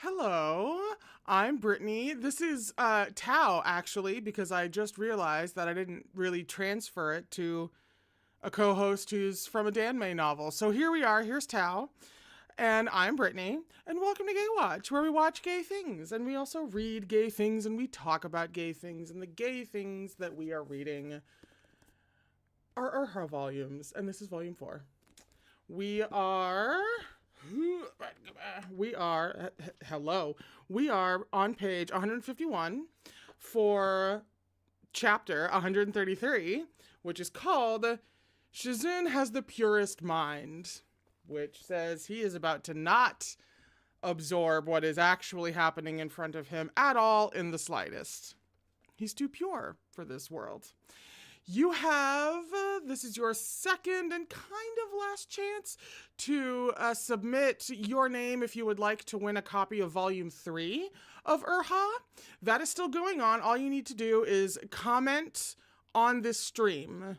Hello, I'm Brittany. This is Tao, actually, because I just realized that I didn't really transfer it to a co-host who's from a danmei novel. So here we are, here's Tao, and I'm Brittany, and welcome to Gaywatch, where we watch gay things, and we also read gay things, and we talk about gay things, and the gay things that we are reading are Erha volumes, and this is volume 4. We are on page 151 for chapter 133, which is called Shizun Has the Purest Mind, which says he is about to not absorb what is actually happening in front of him at all in the slightest. He's too pure for this world. You have, this is your second and kind of last chance to submit your name if you would like to win a copy of Volume 3 of Erha. That is still going on. All you need to do is comment on this stream.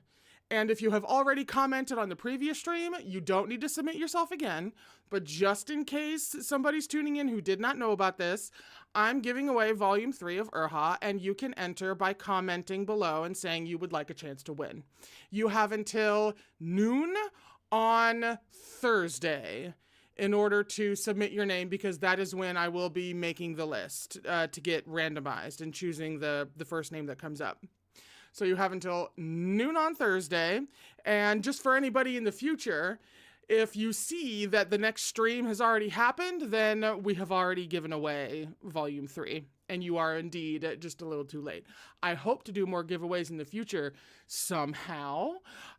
And if you have already commented on the previous stream, you don't need to submit yourself again. But just in case somebody's tuning in who did not know about this, I'm giving away Volume 3 of Erha, and you can enter by commenting below and saying you would like a chance to win. You have until noon on Thursday in order to submit your name, because that is when I will be making the list to get randomized and choosing the first name that comes up. So you have until noon on Thursday. And just for anybody in the future, if you see that the next stream has already happened, then we have already given away Volume 3. And you are indeed just a little too late. I hope to do more giveaways in the future somehow.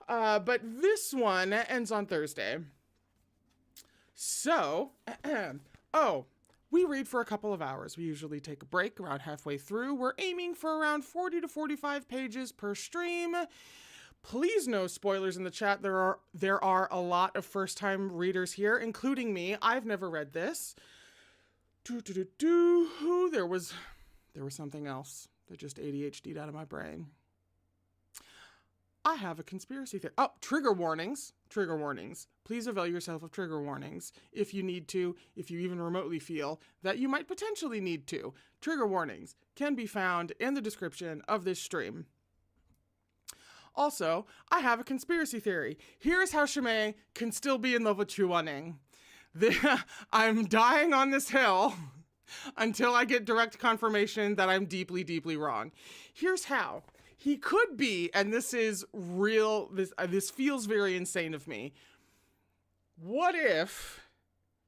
But this one ends on Thursday. So, we read for a couple of hours. We usually take a break around halfway through. We're aiming for around 40 to 45 pages per stream. Please no spoilers in the chat. There are a lot of first-time readers here, including me. I've never read this. There was something else that just ADHD'd out of my brain. I have a conspiracy theory. Oh, trigger warnings. Trigger warnings. Please avail yourself of trigger warnings if you need to, if you even remotely feel that you might potentially need to. Trigger warnings can be found in the description of this stream. Also, I have a conspiracy theory. Here's how Shimei can still be in love with Chuaning. I'm dying on this hill until I get direct confirmation that I'm deeply, deeply wrong. Here's how. He could be, and this is real, this feels very insane of me. What if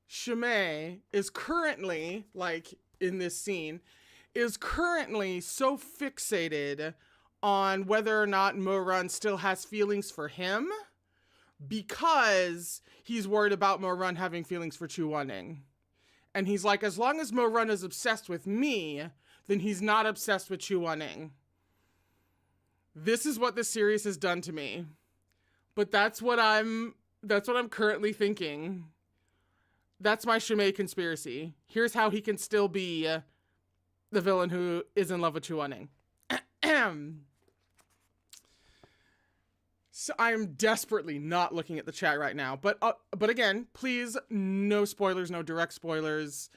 Shimei is currently, like in this scene, is currently so fixated on whether or not Mo-run still has feelings for him because he's worried about Mo-run having feelings for Chuaning. And he's like, as long as Mo-run is obsessed with me, then he's not obsessed with Chuaning. This is what this series has done to me. But that's what I'm currently thinking. That's my Shimei conspiracy. Here's how he can still be the villain who is in love with Chuaning. So I am desperately not looking at the chat right now. But again, please, no spoilers, no direct spoilers.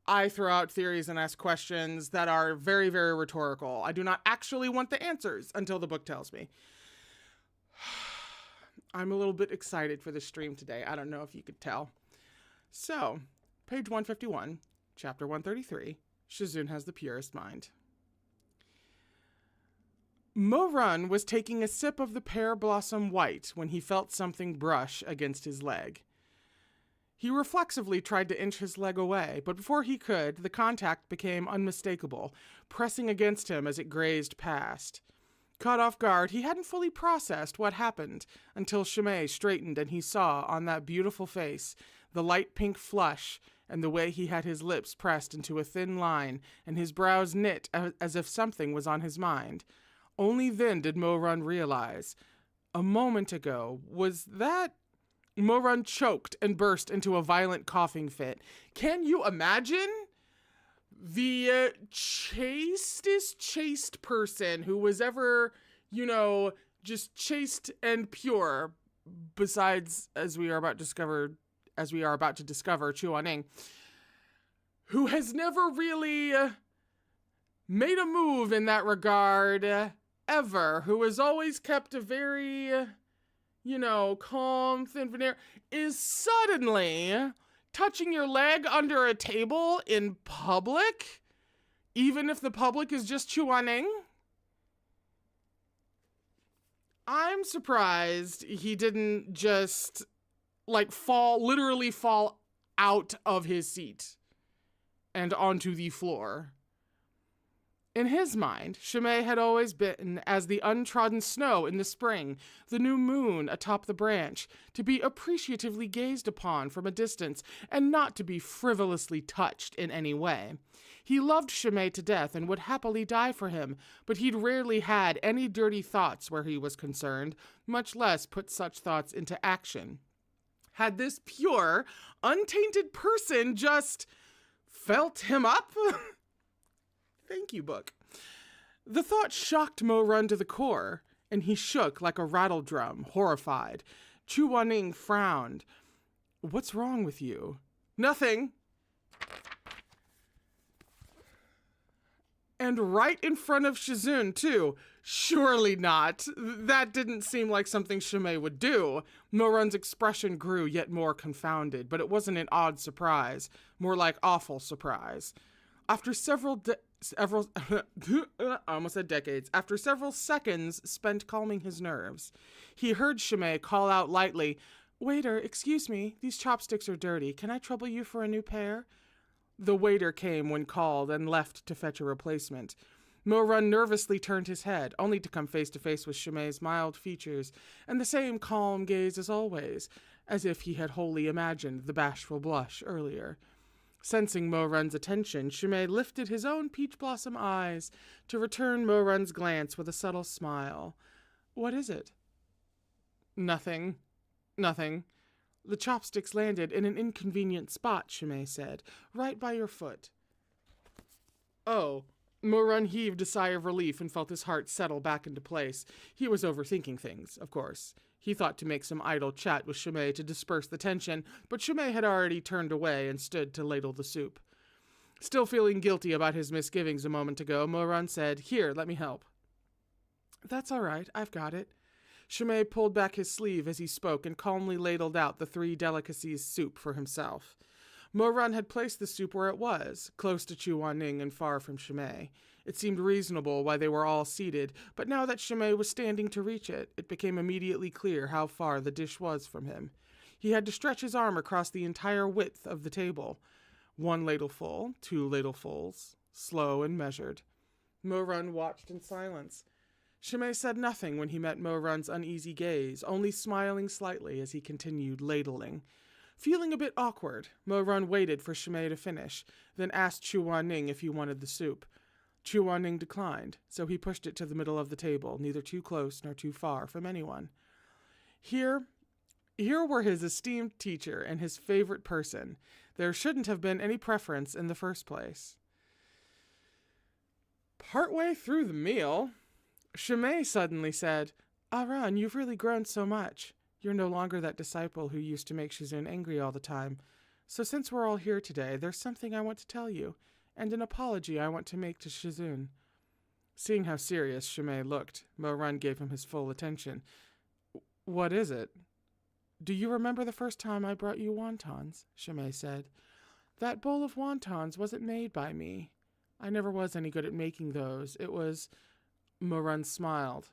I throw out theories and ask questions that are very, very rhetorical. I do not actually want the answers until the book tells me. I'm a little bit excited for this stream today. I don't know if you could tell. So, page 151, chapter 133, Shizun Has the Purest Mind. Mo-run was taking a sip of the pear blossom white when he felt something brush against his leg. He reflexively tried to inch his leg away, but before he could, the contact became unmistakable, pressing against him as it grazed past. Caught off guard, he hadn't fully processed what happened until Shimei straightened and he saw on that beautiful face the light pink flush and the way he had his lips pressed into a thin line and his brows knit as if something was on his mind. Only then did Mo-run realize. A moment ago, was that... Mo-run choked and burst into a violent coughing fit. Can you imagine? The chastest chaste person who was ever, just chaste and pure, besides, as we are about to discover Chuaning, who has never really made a move in that regard ever, who has always kept a very, calm, thin veneer, is suddenly touching your leg under a table in public, even if the public is just Chuaning. I'm surprised he didn't just literally fall out of his seat and onto the floor. In his mind, Shimei had always been as the untrodden snow in the spring, the new moon atop the branch, to be appreciatively gazed upon from a distance and not to be frivolously touched in any way. He loved Shimei to death and would happily die for him, but he'd rarely had any dirty thoughts where he was concerned, much less put such thoughts into action. Had this pure, untainted person just felt him up? Thank you, book. The thought shocked Mo Run to the core, and he shook like a rattle drum, horrified. Chu Waning frowned. What's wrong with you? Nothing. And right in front of Shizun, too. Surely not. That didn't seem like something Shimei would do. Mo Run's expression grew yet more confounded, but it wasn't an odd surprise, more like awful surprise. After several I almost said decades. After several seconds spent calming his nerves, he heard Shimei call out lightly, "Waiter, excuse me, these chopsticks are dirty. Can I trouble you for a new pair?" The waiter came when called and left to fetch a replacement. Mo Run nervously turned his head, only to come face to face with Shimei's mild features and the same calm gaze as always, as if he had wholly imagined the bashful blush earlier. Sensing Mo Run's attention, Shimei lifted his own peach blossom eyes to return Mo Run's glance with a subtle smile. What is it? Nothing. The chopsticks landed in an inconvenient spot, Shimei said, right by your foot. Oh. Mo Run heaved a sigh of relief and felt his heart settle back into place. He was overthinking things, of course. He thought to make some idle chat with Shimei to disperse the tension, but Shimei had already turned away and stood to ladle the soup. Still feeling guilty about his misgivings a moment ago, Mo Run said, "Here, let me help." "That's all right, I've got it." Shimei pulled back his sleeve as he spoke and calmly ladled out the 3 delicacies soup for himself. Mo Run had placed the soup where it was, close to Chu Waning and far from Shimei. It seemed reasonable why they were all seated, but now that Shimei was standing to reach it, it became immediately clear how far the dish was from him. He had to stretch his arm across the entire width of the table. 1 ladleful, 2 ladlefuls, slow and measured. Mo Run watched in silence. Shimei said nothing when he met Mo Run's uneasy gaze, only smiling slightly as he continued ladling. Feeling a bit awkward, Mo Run waited for Shimei to finish, then asked Chu Waning if he wanted the soup. Chu Waning declined, so he pushed it to the middle of the table, neither too close nor too far from anyone. Here were his esteemed teacher and his favorite person. There shouldn't have been any preference in the first place. Partway through the meal, Shimei suddenly said, "Aran, you've really grown so much. You're no longer that disciple who used to make Shizun angry all the time. So since we're all here today, there's something I want to tell you, and an apology I want to make to Shizun." Seeing how serious Shimei looked, Mo Run gave him his full attention. "What is it?" "Do you remember the first time I brought you wontons?" Shimei said. "That bowl of wontons wasn't made by me. I never was any good at making those. It was..." Mo Run smiled.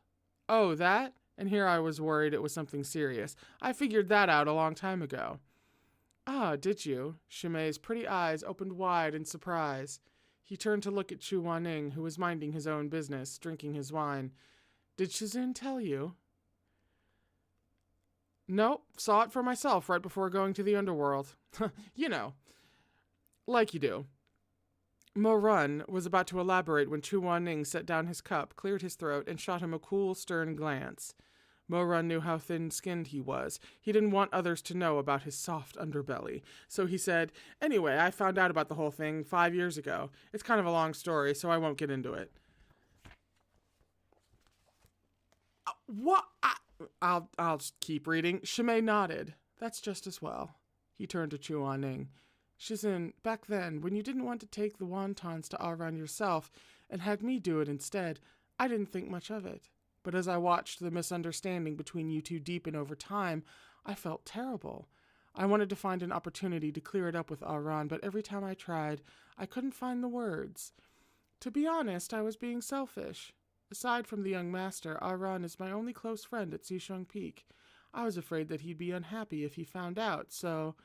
"Oh, that? And here I was worried it was something serious. I figured that out a long time ago." "Ah, did you?" Shimei's pretty eyes opened wide in surprise. He turned to look at Chu Waning, who was minding his own business, drinking his wine. "Did Shizun tell you?" "Nope, saw it for myself right before going to the underworld." You know, like you do. Mo Run was about to elaborate when Chu Waning set down his cup, cleared his throat, and shot him a cool, stern glance. Mo Run knew how thin-skinned he was. He didn't want others to know about his soft underbelly. So he said, "Anyway, I found out about the whole thing 5 years ago. It's kind of a long story, so I won't get into it." What? I'll just keep reading. Shimei nodded. "That's just as well." He turned to Chu Waning. Shizun, back then, when you didn't want to take the wontons to Aran yourself and had me do it instead, I didn't think much of it. But as I watched the misunderstanding between you two deepen over time, I felt terrible. I wanted to find an opportunity to clear it up with Aran, but every time I tried, I couldn't find the words. To be honest, I was being selfish. Aside from the young master, Aran is my only close friend at Xisheng Peak. I was afraid that he'd be unhappy if he found out, so...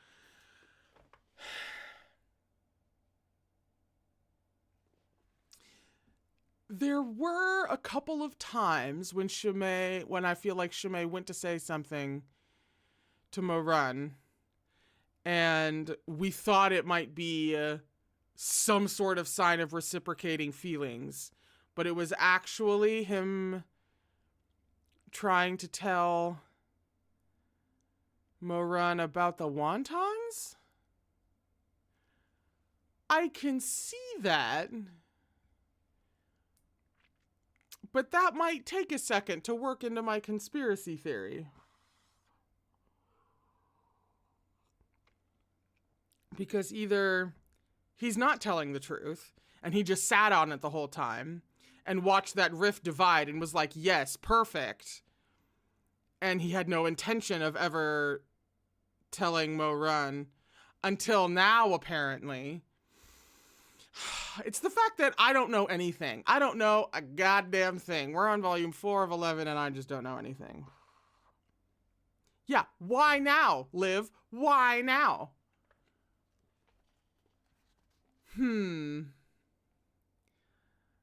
There were a couple of times when I feel like Shimei went to say something to Morun, and we thought it might be some sort of sign of reciprocating feelings, but it was actually him trying to tell Morun about the wontons? I can see that, but that might take a second to work into my conspiracy theory. Because either he's not telling the truth, and he just sat on it the whole time, and watched that rift divide and was like, yes, perfect. And he had no intention of ever telling Morun until now, apparently. It's the fact that I don't know anything. I don't know a goddamn thing. We're on volume 4 of 11 and I just don't know anything. Yeah, why now, Liv? Why now?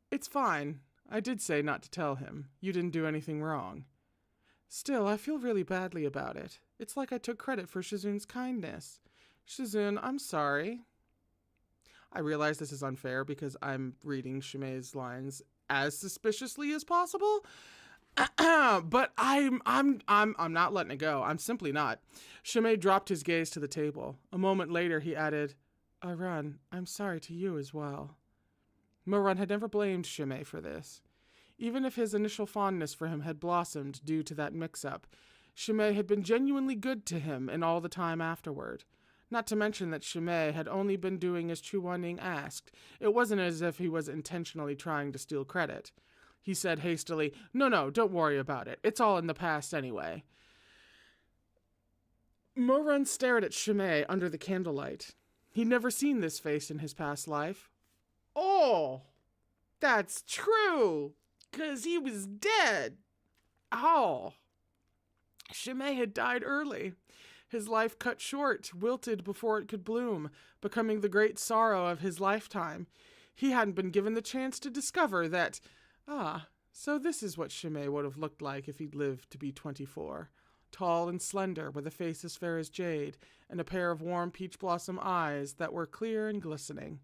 It's fine. I did say not to tell him. You didn't do anything wrong. Still, I feel really badly about it. It's like I took credit for Shizun's kindness. Shizun, I'm sorry. I realize this is unfair because I'm reading Shimei's lines as suspiciously as possible. But I'm not letting it go. I'm simply not. Shimei dropped his gaze to the table. A moment later, he added, Aran, I'm sorry to you as well. Morun had never blamed Shimei for this. Even if his initial fondness for him had blossomed due to that mix-up, Shimei had been genuinely good to him in all the time afterward. Not to mention that Shimei had only been doing as Chuan-Ning asked. It wasn't as if he was intentionally trying to steal credit. He said hastily, No, don't worry about it. It's all in the past anyway. Morun stared at Shimei under the candlelight. He'd never seen this face in his past life. Oh, that's true, 'cause he was dead. Oh. Shimei had died early. His life cut short, wilted before it could bloom, becoming the great sorrow of his lifetime. He hadn't been given the chance to discover that, so this is what Shimei would have looked like if he'd lived to be 24. Tall and slender, with a face as fair as jade, and a pair of warm peach blossom eyes that were clear and glistening.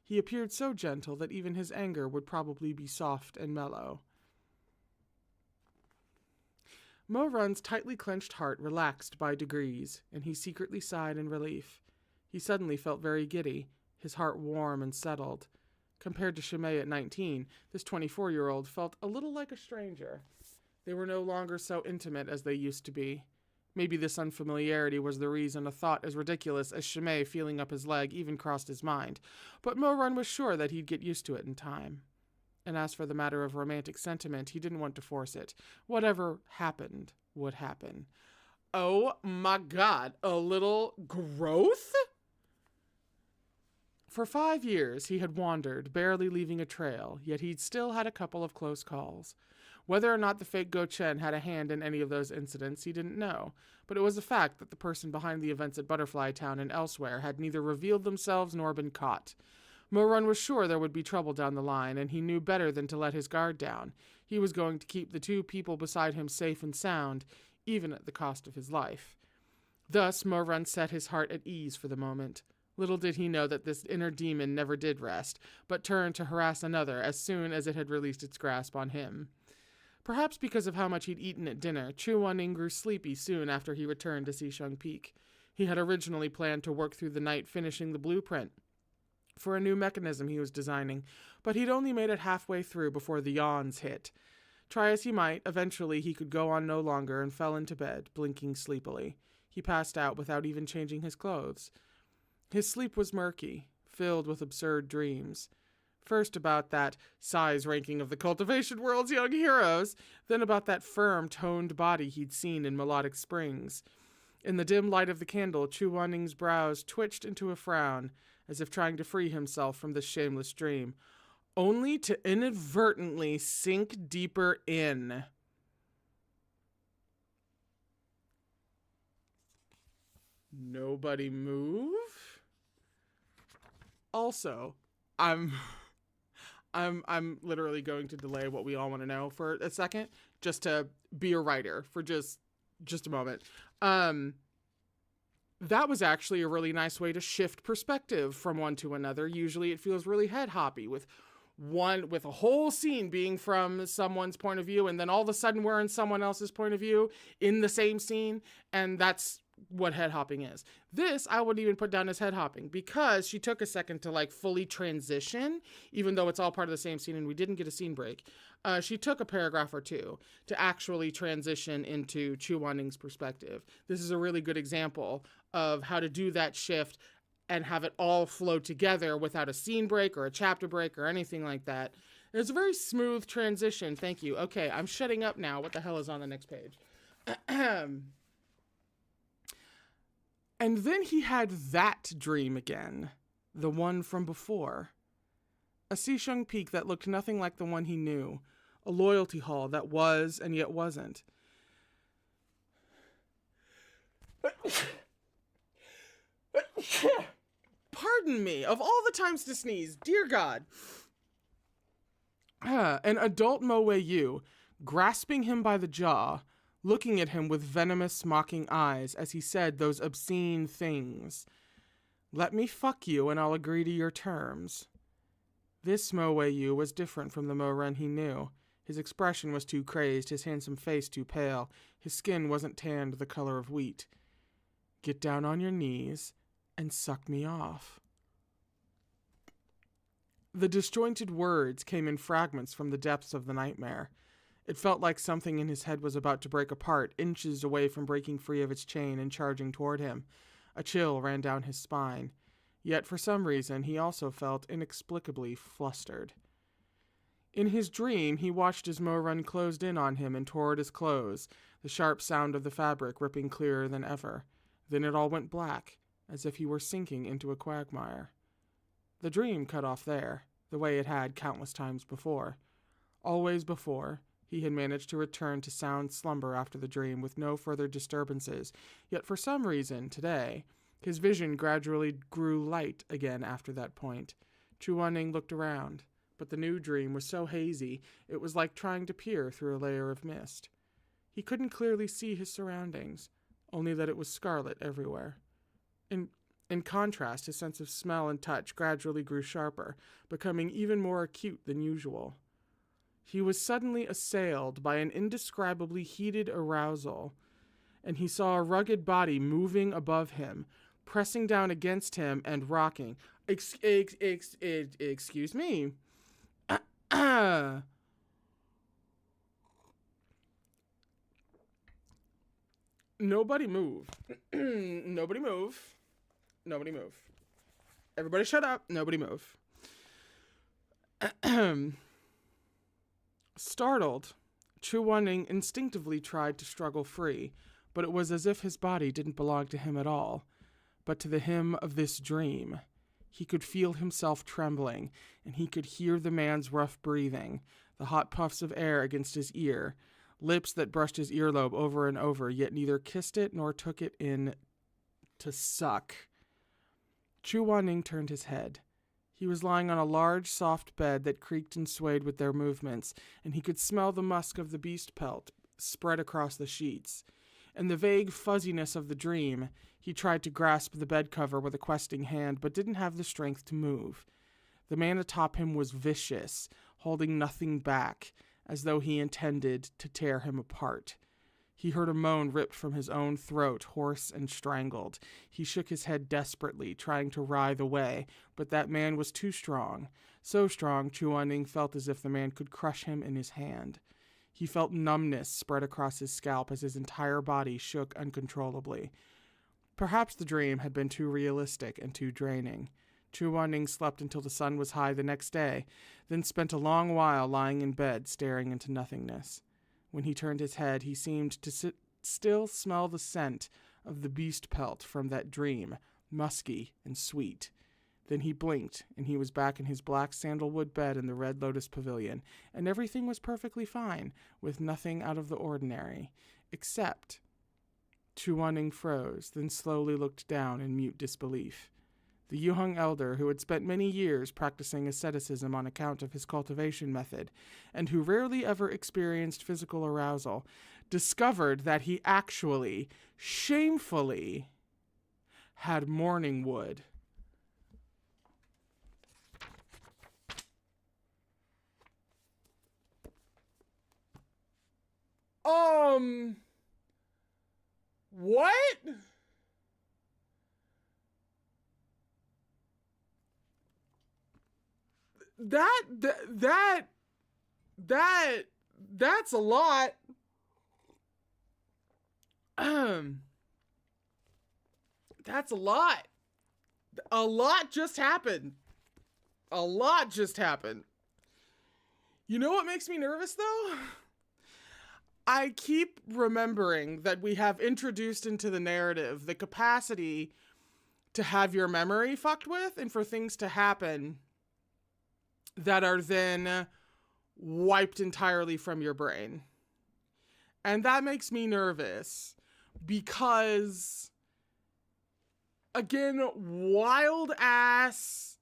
He appeared so gentle that even his anger would probably be soft and mellow. Morun's tightly clenched heart relaxed by degrees, and he secretly sighed in relief. He suddenly felt very giddy, his heart warm and settled. Compared to Shimei at 19, this 24-year-old felt a little like a stranger. They were no longer so intimate as they used to be. Maybe this unfamiliarity was the reason a thought as ridiculous as Shimei feeling up his leg even crossed his mind, but Morun was sure that he'd get used to it in time. And as for the matter of romantic sentiment, he didn't want to force it. Whatever happened would happen. Oh my God, a little growth? For 5 years, he had wandered, barely leaving a trail, yet he'd still had a couple of close calls. Whether or not the fake Go Chen had a hand in any of those incidents, he didn't know, but it was a fact that the person behind the events at Butterfly Town and elsewhere had neither revealed themselves nor been caught. Morun was sure there would be trouble down the line, and he knew better than to let his guard down. He was going to keep the 2 people beside him safe and sound, even at the cost of his life. Thus, Morun set his heart at ease for the moment. Little did he know that this inner demon never did rest, but turned to harass another as soon as it had released its grasp on him. Perhaps because of how much he'd eaten at dinner, Chuan-Ning grew sleepy soon after he returned to Xisheng Peak. He had originally planned to work through the night finishing the blueprint for a new mechanism he was designing, but he'd only made it halfway through before the yawns hit. Try as he might, eventually he could go on no longer and fell into bed, blinking sleepily. He passed out without even changing his clothes. His sleep was murky, filled with absurd dreams. First about that size ranking of the cultivation world's young heroes, then about that firm, toned body he'd seen in Melodic Springs. In the dim light of the candle, Chu Wanning's brows twitched into a frown, as if trying to free himself from this shameless dream, only to inadvertently sink deeper in. Nobody move? Also, I'm literally going to delay what we all want to know for a second, just to be a writer for just a moment. That was actually a really nice way to shift perspective from one to another. Usually it feels really head hoppy with a whole scene being from someone's point of view, and then all of a sudden we're in someone else's point of view in the same scene, and that's what head hopping is. This I wouldn't even put down as head hopping, because she took a second to like fully transition, even though it's all part of the same scene and we didn't get a scene break. She took a paragraph or two to actually transition into Chu Wanning's perspective. This is a really good example of how to do that shift and have it all flow together without a scene break or a chapter break or anything like that. It's a very smooth transition. Thank you. Okay, I'm shutting up now. What the hell is on the next page? And then he had that dream again, the one from before. A Sishung peak that looked nothing like the one he knew, a loyalty hall that was and yet wasn't. Pardon me, of all the times to sneeze, dear God. An adult Mo Wei Yu, grasping him by the jaw, looking at him with venomous, mocking eyes as he said those obscene things. Let me fuck you and I'll agree to your terms. This Mo Wei Yu was different from the Mo Ren he knew. His expression was too crazed, his handsome face too pale. His skin wasn't tanned the color of wheat. Get down on your knees and suck me off. The disjointed words came in fragments from the depths of the nightmare. It felt like something in his head was about to break apart, inches away from breaking free of its chain and charging toward him. A chill ran down his spine. Yet for some reason he also felt inexplicably flustered. In his dream, he watched as Mo Ren closed in on him and tore at his clothes, the sharp sound of the fabric ripping clearer than ever. Then it all went black, as if he were sinking into a quagmire. The dream cut off there, the way it had countless times before. Always before, he had managed to return to sound slumber after the dream with no further disturbances, yet for some reason, today, his vision gradually grew light again after that point. Chu Wanning looked around, but the new dream was so hazy, it was like trying to peer through a layer of mist. He couldn't clearly see his surroundings, only that it was scarlet everywhere. In contrast, his sense of smell and touch gradually grew sharper, becoming even more acute than usual. He was suddenly assailed by an indescribably heated arousal, and he saw a rugged body moving above him, pressing down against him and rocking. Excuse me. Nobody move. Nobody move. Nobody move. Everybody shut up. Nobody move. Startled, Chu Wanning instinctively tried to struggle free, but it was as if his body didn't belong to him at all, but to the him of this dream. He could feel himself trembling, and he could hear the man's rough breathing, the hot puffs of air against his ear, lips that brushed his earlobe over and over, yet neither kissed it nor took it in to suck. Chu Wanning turned his head. He was lying on a large, soft bed that creaked and swayed with their movements, and he could smell the musk of the beast pelt spread across the sheets. In the vague fuzziness of the dream, he tried to grasp the bed cover with a questing hand, but didn't have the strength to move. The man atop him was vicious, holding nothing back, as though he intended to tear him apart. He heard a moan ripped from his own throat, hoarse and strangled. He shook his head desperately, trying to writhe away, but that man was too strong. So strong, Chu Wanning felt as if the man could crush him in his hand. He felt numbness spread across his scalp as his entire body shook uncontrollably. Perhaps the dream had been too realistic and too draining. Chu Wanning slept until the sun was high the next day, then spent a long while lying in bed staring into nothingness. When he turned his head, he seemed to still smell the scent of the beast pelt from that dream, musky and sweet. Then he blinked, and he was back in his black sandalwood bed in the Red Lotus Pavilion, and everything was perfectly fine, with nothing out of the ordinary, except... Chu Wanning froze, then slowly looked down in mute disbelief. The Yuheng elder, who had spent many years practicing asceticism on account of his cultivation method, and who rarely ever experienced physical arousal, discovered that he actually, shamefully, had morning wood. What? That's a lot. That's a lot. A lot just happened. A lot just happened. You know what makes me nervous, though? I keep remembering that we have introduced into the narrative the capacity to have your memory fucked with and for things to happen that are then wiped entirely from your brain. And that makes me nervous because, again, wild ass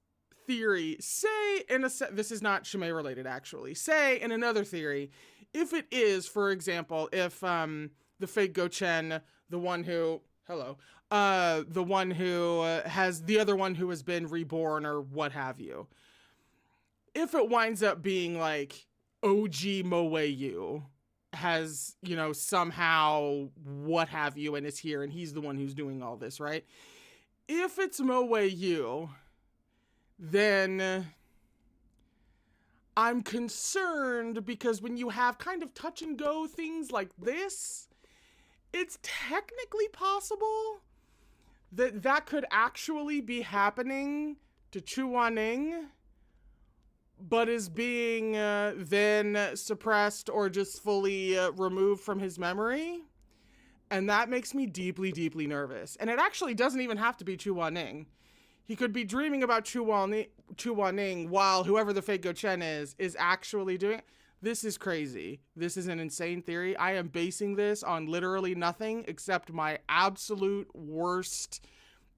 theory. Say this is not Shimei related actually. Say in another theory, if it is, for example, if the fake Go-Chen, the one who has the other one who has been reborn or what have you, if it winds up being like OG Moeyu has, somehow what have you and is here and he's the one who's doing all this, right? If it's Moeyu, then I'm concerned because when you have kind of touch and go things like this, it's technically possible that that could actually be happening to Chu Wanning, but is being then suppressed or just fully removed from his memory. And that makes me deeply, deeply nervous. And it actually doesn't even have to be Chu Wanning. He could be dreaming about Chu Wanning while whoever the fake Go-Chen is actually doing it. This is crazy. This is an insane theory. I am basing this on literally nothing except my absolute worst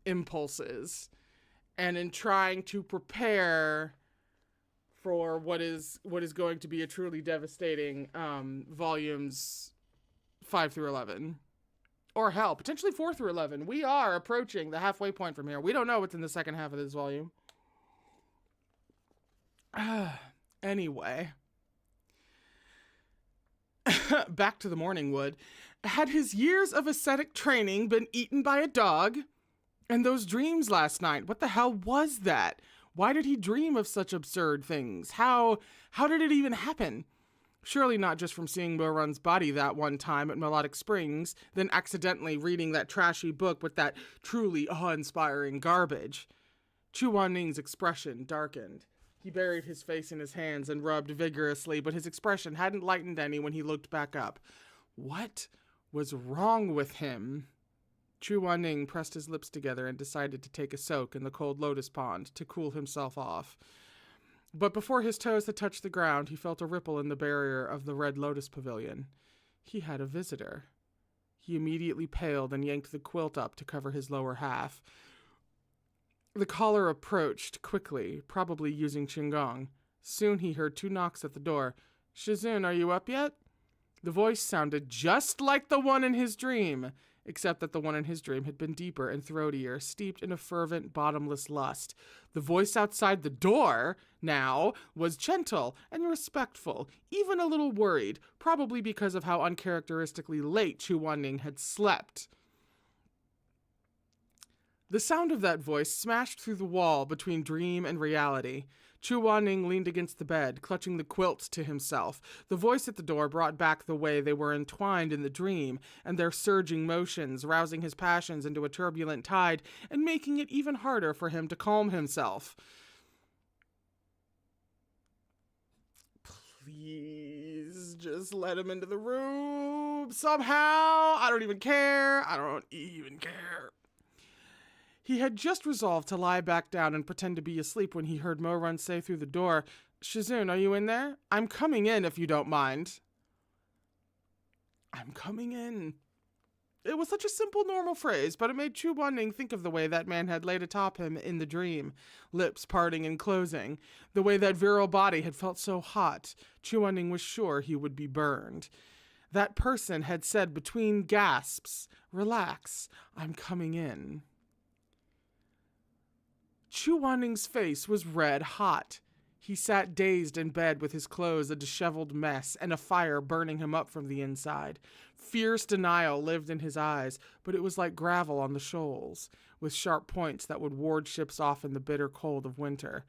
impulses. And in trying to prepare for what is going to be a truly devastating volumes 5 through 11. Or hell, potentially 4 through 11. We are approaching the halfway point from here. We don't know what's in the second half of this volume. Anyway. Back to the morning wood. Had his years of ascetic training been eaten by a dog? And those dreams last night, what the hell was that? Why did he dream of such absurd things? How did it even happen? Surely not just from seeing Mo-Run's body that one time at Melodic Springs, then accidentally reading that trashy book with that truly awe-inspiring garbage. Chu Wanning's expression darkened. He buried his face in his hands and rubbed vigorously, but his expression hadn't lightened any when he looked back up. What was wrong with him? Chu Wanning pressed his lips together and decided to take a soak in the cold lotus pond to cool himself off. But before his toes had touched the ground, he felt a ripple in the barrier of the Red Lotus Pavilion. He had a visitor. He immediately paled and yanked the quilt up to cover his lower half. The caller approached quickly, probably using Qigong. Soon he heard 2 knocks at the door. "Shizun, are you up yet?" The voice sounded just like the one in his dream, except that the one in his dream had been deeper and throatier, steeped in a fervent, bottomless lust. The voice outside the door, now, was gentle and respectful, even a little worried, probably because of how uncharacteristically late Chu Wanning had slept. The sound of that voice smashed through the wall between dream and reality. Chu Wanning leaned against the bed, clutching the quilt to himself. The voice at the door brought back the way they were entwined in the dream, and their surging motions, rousing his passions into a turbulent tide, and making it even harder for him to calm himself. Please, just let him into the room somehow. I don't even care. I don't even care. He had just resolved to lie back down and pretend to be asleep when he heard Mo-Run say through the door, "Shizune, are you in there? I'm coming in if you don't mind." I'm coming in. It was such a simple, normal phrase, but it made Chu Wanning think of the way that man had laid atop him in the dream, lips parting and closing. The way that virile body had felt so hot, Chu Wanning was sure he would be burned. That person had said between gasps, "Relax, I'm coming in." Chu Wanning's face was red hot. He sat dazed in bed with his clothes a disheveled mess and a fire burning him up from the inside. Fierce denial lived in his eyes, but it was like gravel on the shoals, with sharp points that would ward ships off in the bitter cold of winter.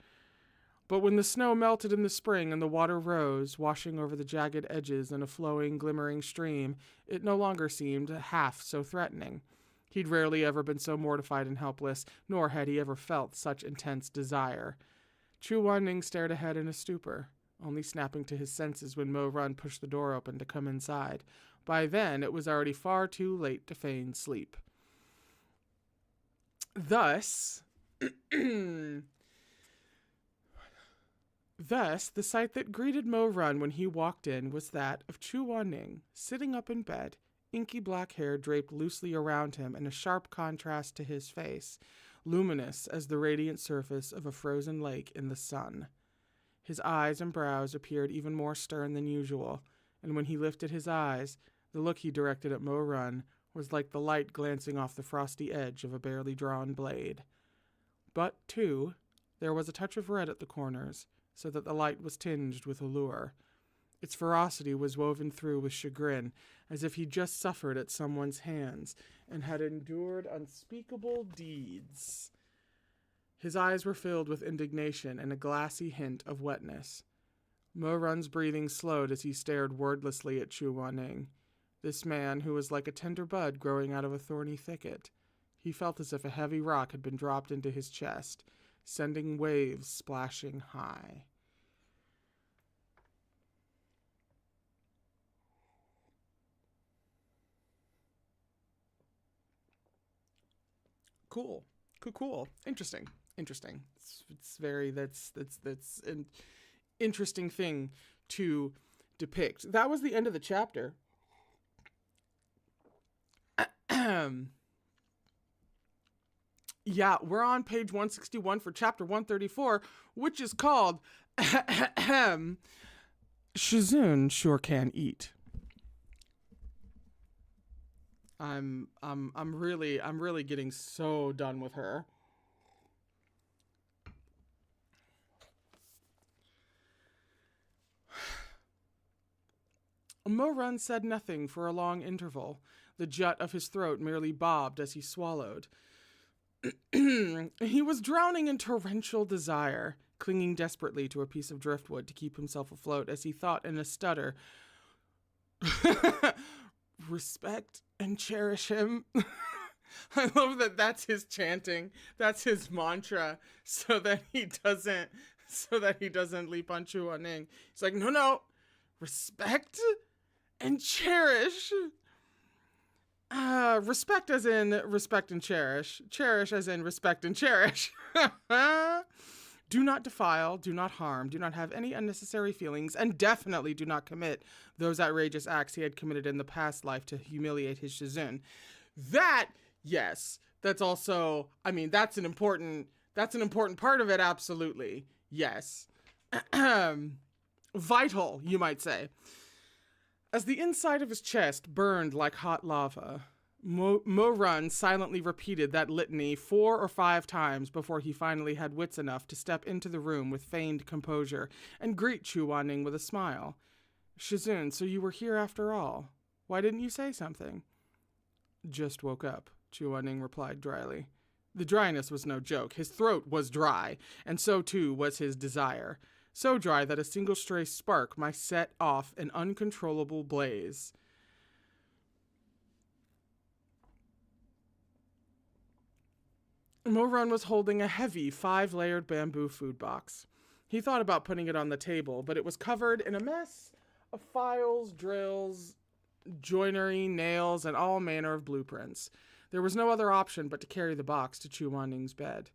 But when the snow melted in the spring and the water rose, washing over the jagged edges in a flowing, glimmering stream, it no longer seemed half so threatening. He'd rarely ever been so mortified and helpless, nor had he ever felt such intense desire. Chu Wanning stared ahead in a stupor, only snapping to his senses when Mo-Run pushed the door open to come inside. By then, it was already far too late to feign sleep. Thus, the sight that greeted Mo-Run when he walked in was that of Chu Wanning, sitting up in bed, inky black hair draped loosely around him in a sharp contrast to his face, luminous as the radiant surface of a frozen lake in the sun. His eyes and brows appeared even more stern than usual, and when he lifted his eyes, the look he directed at Mo-Run was like the light glancing off the frosty edge of a barely drawn blade. But, too, there was a touch of red at the corners, so that the light was tinged with allure. Its ferocity was woven through with chagrin, as if he'd just suffered at someone's hands and had endured unspeakable deeds. His eyes were filled with indignation and a glassy hint of wetness. Mo-Run's breathing slowed as he stared wordlessly at Chu Wanning, this man who was like a tender bud growing out of a thorny thicket. He felt as if a heavy rock had been dropped into his chest, sending waves splashing high. Cool. Interesting. It's very, that's an interesting thing to depict. That was the end of the chapter. Yeah, we're on page 161 for chapter 134, which is called Shizune Sure Can Eat. I'm really getting so done with her. Mo-Run said nothing for a long interval. The jut of his throat merely bobbed as he swallowed. He was drowning in torrential desire, clinging desperately to a piece of driftwood to keep himself afloat as he thought in a stutter, "Respect and cherish him." I love that that's his chanting. That's his mantra so that he doesn't leap on Chu Wanning. He's like, no, respect and cherish. Respect as in respect and cherish. Cherish as in respect and cherish. Do not defile, do not harm, do not have any unnecessary feelings, and definitely do not commit those outrageous acts he had committed in the past life to humiliate his Shizune. That, yes, that's also, that's an important part of it, absolutely. Yes. Vital, you might say. As the inside of his chest burned like hot lava, Mo-Run silently repeated that litany 4 or 5 times before he finally had wits enough to step into the room with feigned composure and greet Chu Wanning with a smile. "Shizune, so you were here after all. Why didn't you say something?" "Just woke up," Chu Wanning replied dryly. The dryness was no joke. His throat was dry, and so too was his desire. So dry that a single stray spark might set off an uncontrollable blaze. Mo-Run was holding a heavy 5-layered bamboo food box. He thought about putting it on the table, but it was covered in a mess of files, drills, joinery, nails, and all manner of blueprints. There was no other option but to carry the box to Chu Wanning's bed.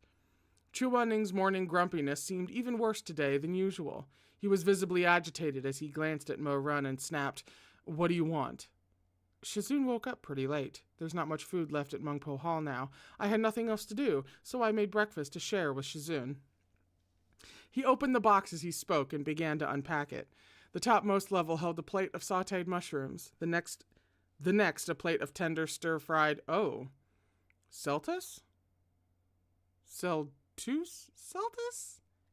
Chu Wanning's morning grumpiness seemed even worse today than usual. He was visibly agitated as he glanced at Mo-Run and snapped, "What do you want?" Shizun woke up pretty late. There's not much food left at Mungpo Hall now. I had nothing else to do, so I made breakfast to share with Shizun. He opened the box as he spoke and began to unpack it. The topmost level held a plate of sautéed mushrooms. The next a plate of tender stir-fried... Oh. Celtus? Celtus?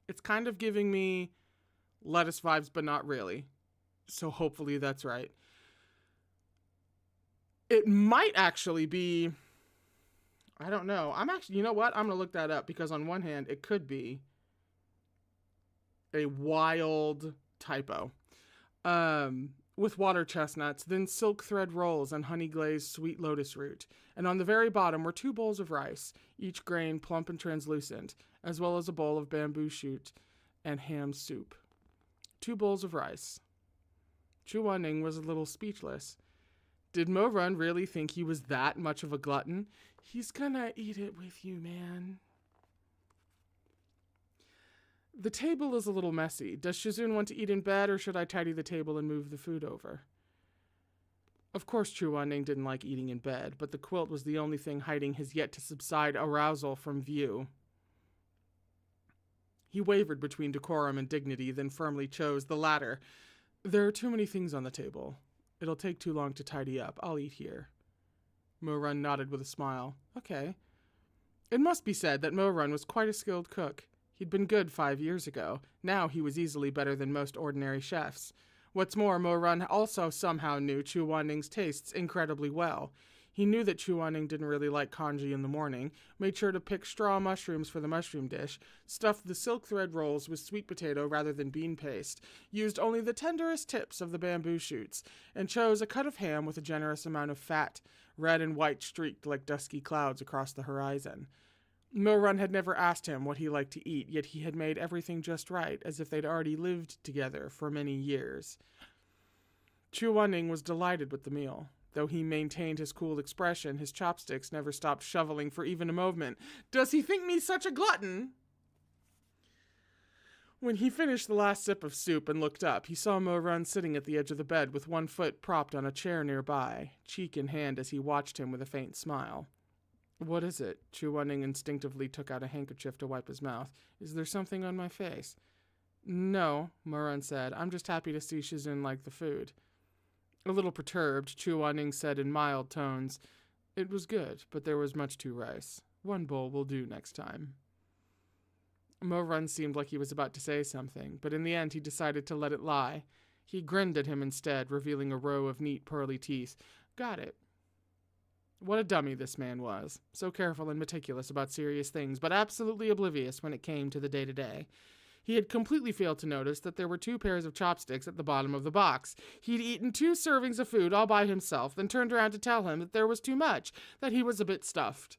It's kind of giving me lettuce vibes, but not really. So hopefully that's right. It might actually be... I don't know. You know what? I'm going to look that up because on one hand, it could be a wild typo. With water chestnuts, then silk thread rolls and honey glazed sweet lotus root. And on the very bottom were 2 bowls of rice, each grain plump and translucent, as well as a bowl of bamboo shoot and ham soup. 2 bowls of rice. Chu Wanning was a little speechless. Did Mo-Run really think he was that much of a glutton? He's gonna eat it with you, man. The table is a little messy. Does Shizun want to eat in bed, or should I tidy the table and move the food over? Of course, Chu Wanning didn't like eating in bed, but the quilt was the only thing hiding his yet-to-subside arousal from view. He wavered between decorum and dignity, then firmly chose the latter. There are too many things on the table. It'll take too long to tidy up. I'll eat here. Mo-Run nodded with a smile. Okay. It must be said that Mo-Run was quite a skilled cook. He'd been good 5 years ago. Now he was easily better than most ordinary chefs. What's more, Mo-Run also somehow knew Chu Wanning's tastes incredibly well. He knew that Chu Wanning didn't really like congee in the morning, made sure to pick straw mushrooms for the mushroom dish, stuffed the silk thread rolls with sweet potato rather than bean paste, used only the tenderest tips of the bamboo shoots, and chose a cut of ham with a generous amount of fat, red and white streaked like dusky clouds across the horizon. Mo-Run had never asked him what he liked to eat, yet he had made everything just right, as if they'd already lived together for many years. Chu Wanning was delighted with the meal. Though he maintained his cool expression, his chopsticks never stopped shoveling for even a moment. Does he think me such a glutton? When he finished the last sip of soup and looked up, he saw Mo-Run sitting at the edge of the bed with one foot propped on a chair nearby, cheek in hand as he watched him with a faint smile. What is it? Chu Wanning instinctively took out a handkerchief to wipe his mouth. Is there something on my face? No, Mo-Run said. I'm just happy to see Shizun like the food. A little perturbed, Chu Wanning said in mild tones, It was good, but there was much too rice. 1 bowl will do next time. Mo-Run seemed like he was about to say something, but in the end he decided to let it lie. He grinned at him instead, revealing a row of neat pearly teeth. Got it. What a dummy this man was. So careful and meticulous about serious things, but absolutely oblivious when it came to the day-to-day. He had completely failed to notice that there were 2 pairs of chopsticks at the bottom of the box. He'd eaten 2 servings of food all by himself, then turned around to tell him that there was too much, that he was a bit stuffed.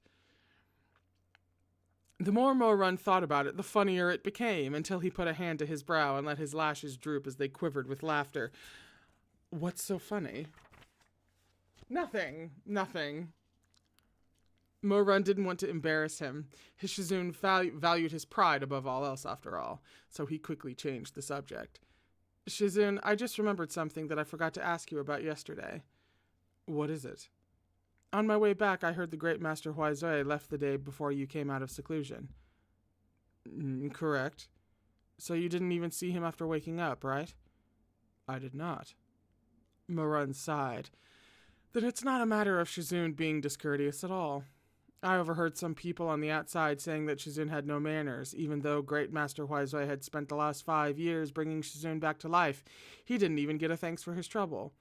The more Mo-Run thought about it, the funnier it became, until he put a hand to his brow and let his lashes droop as they quivered with laughter. What's so funny? Nothing. Mo-Run didn't want to embarrass him. His Shizun valued his pride above all else, after all, so he quickly changed the subject. Shizun, I just remembered something that I forgot to ask you about yesterday. What is it? On my way back, I heard the great Master Huaizui left the day before you came out of seclusion. Correct. So you didn't even see him after waking up, right? I did not. Mo-Run sighed. Then it's not a matter of Shizun being discourteous at all. I overheard some people on the outside saying that Shizun had no manners, even though great Master Huaizui had spent the last 5 years bringing Shizun back to life. He didn't even get a thanks for his trouble.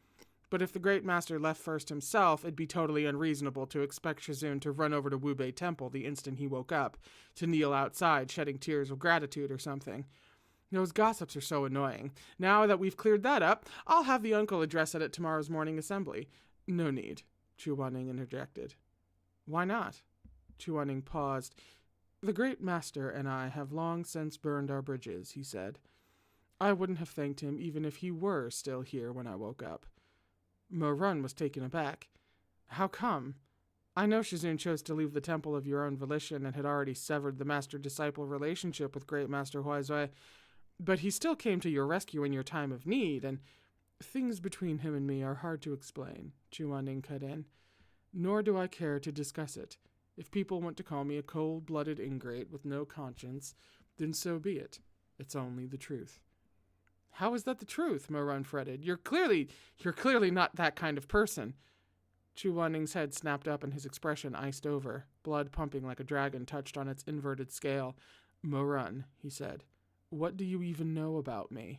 But if the Great Master left first himself, it'd be totally unreasonable to expect Shizun to run over to Wubei Temple the instant he woke up, to kneel outside, shedding tears of gratitude or something. Those gossips are so annoying. Now that we've cleared that up, I'll have the uncle address it at tomorrow's morning assembly. No need, Chu Wanning interjected. Why not? Chu Wanning paused. The Great Master and I have long since burned our bridges, he said. I wouldn't have thanked him even if he were still here when I woke up. Mo Run was taken aback. How come? I know Shizun chose to leave the temple of your own volition and had already severed the master-disciple relationship with Great Master Huaizui, but he still came to your rescue in your time of need, and things between him and me are hard to explain, Chu Wanning cut in. Nor do I care to discuss it. If people want to call me a cold-blooded ingrate with no conscience, then so be it. It's only the truth. How is that the truth? Mo Run fretted. You're clearly not that kind of person. Chu Wanning's head snapped up and his expression iced over, blood pumping like a dragon touched on its inverted scale. Mo Run, he said, what do you even know about me?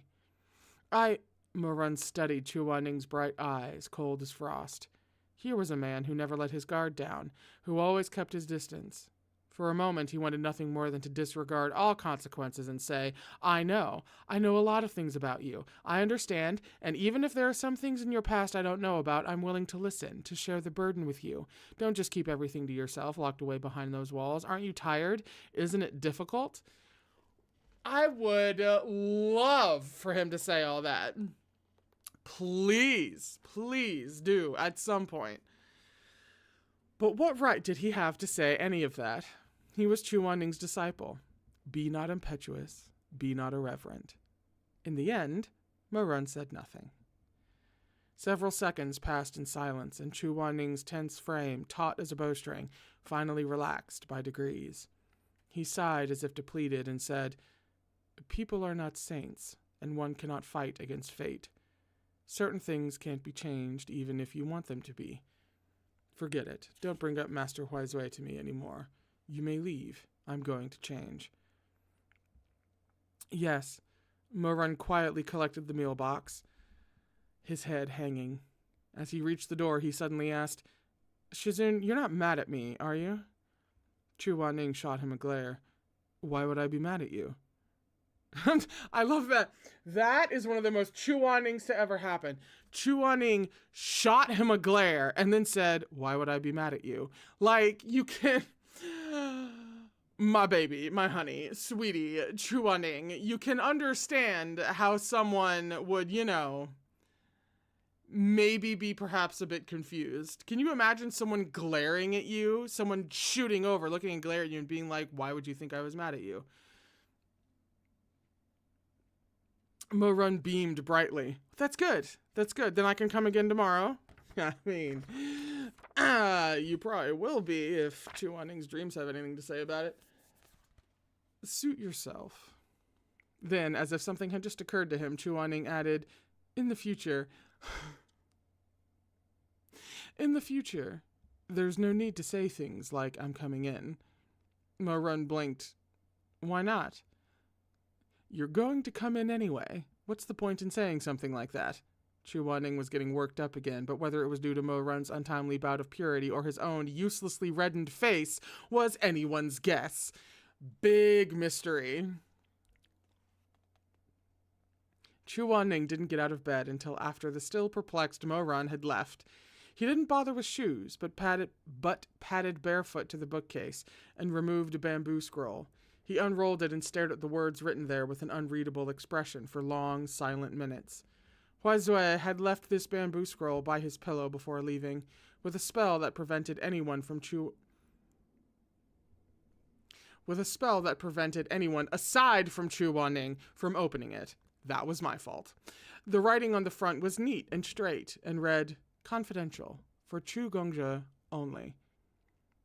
Mo Run studied Chu Wanning's bright eyes, cold as frost. Here was a man who never let his guard down, who always kept his distance. For a moment, he wanted nothing more than to disregard all consequences and say, I know a lot of things about you. I understand, and even if there are some things in your past I don't know about, I'm willing to listen, to share the burden with you. Don't just keep everything to yourself, locked away behind those walls. Aren't you tired? Isn't it difficult? I would love for him to say all that. Please do at some point. But what right did he have to say any of that? He was Chu Wanning's disciple. Be not impetuous, be not irreverent. In the end, Mo Run said nothing. Several seconds passed in silence, and Chu Wanning's tense frame, taut as a bowstring, finally relaxed by degrees. He sighed as if depleted and said, People are not saints, and one cannot fight against fate. Certain things can't be changed even if you want them to be. Forget it. Don't bring up Master Huaizui to me anymore. You may leave. I'm going to change. Yes. Mo Run quietly collected the meal box, his head hanging. As he reached the door, he suddenly asked, Shizun, you're not mad at me, are you? Chu Wanning shot him a glare. Why would I be mad at you? I love that. That is one of the most Chu Wannings to ever happen. Chu Wanning shot him a glare and then said, why would I be mad at you? Like, you can... My baby, my honey, sweetie, Chu Wanning, you can understand how someone would, maybe be perhaps a bit confused. Can you imagine someone glaring at you? Someone shooting over, looking and glaring at you and being like, why would you think I was mad at you? Mo Run beamed brightly. That's good. Then I can come again tomorrow. I mean, you probably will be if Chu Wanning's dreams have anything to say about it. Suit yourself. Then, as if something had just occurred to him, Chu Wanning added, in the future, there's no need to say things like, I'm coming in. Mo Run blinked. Why not? You're going to come in anyway. What's the point in saying something like that? Chu Wanning was getting worked up again, but whether it was due to Mo Run's untimely bout of purity or his own uselessly reddened face was anyone's guess. Big mystery. Chu Wanning didn't get out of bed until after the still perplexed Mo Run had left. He didn't bother with shoes, but padded barefoot to the bookcase and removed a bamboo scroll. He unrolled it and stared at the words written there with an unreadable expression for long, silent minutes. Huaizui had left this bamboo scroll by his pillow before leaving, with a spell that prevented anyone aside from Chu Wanning from opening it. That was my fault. The writing on the front was neat and straight and read, Confidential, for Chu Gongzhe only.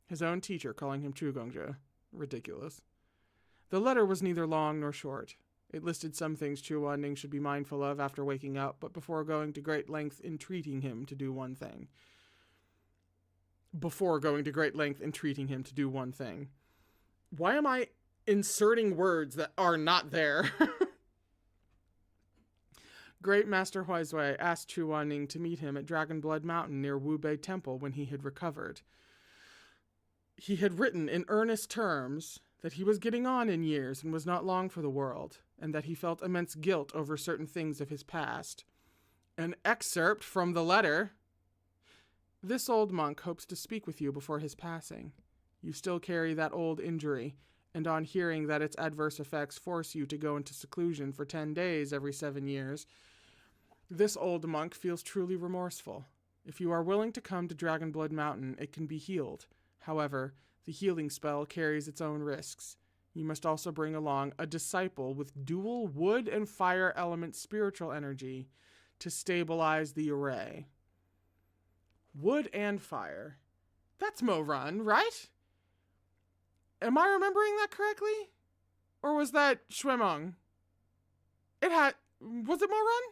His own teacher calling him Chu Gongzhe. Ridiculous. The letter was neither long nor short. It listed some things Chu Wanning should be mindful of after waking up, but before going to great length entreating him to do one thing. Why am I inserting words that are not there? Great Master Huizui asked Chu Wanning to meet him at Dragonblood Mountain near Wubei Temple when he had recovered. He had written in earnest terms that he was getting on in years and was not long for the world, and that he felt immense guilt over certain things of his past. An excerpt from the letter. This old monk hopes to speak with you before his passing. You still carry that old injury, and on hearing that its adverse effects force you to go into seclusion for 10 days every 7 years, this old monk feels truly remorseful. If you are willing to come to Dragonblood Mountain, it can be healed. However, the healing spell carries its own risks. You must also bring along a disciple with dual wood and fire element spiritual energy to stabilize the array. Wood and fire. That's Mo Run, right? Am I remembering that correctly? Or was that Shuemeng? Was it Mo Run?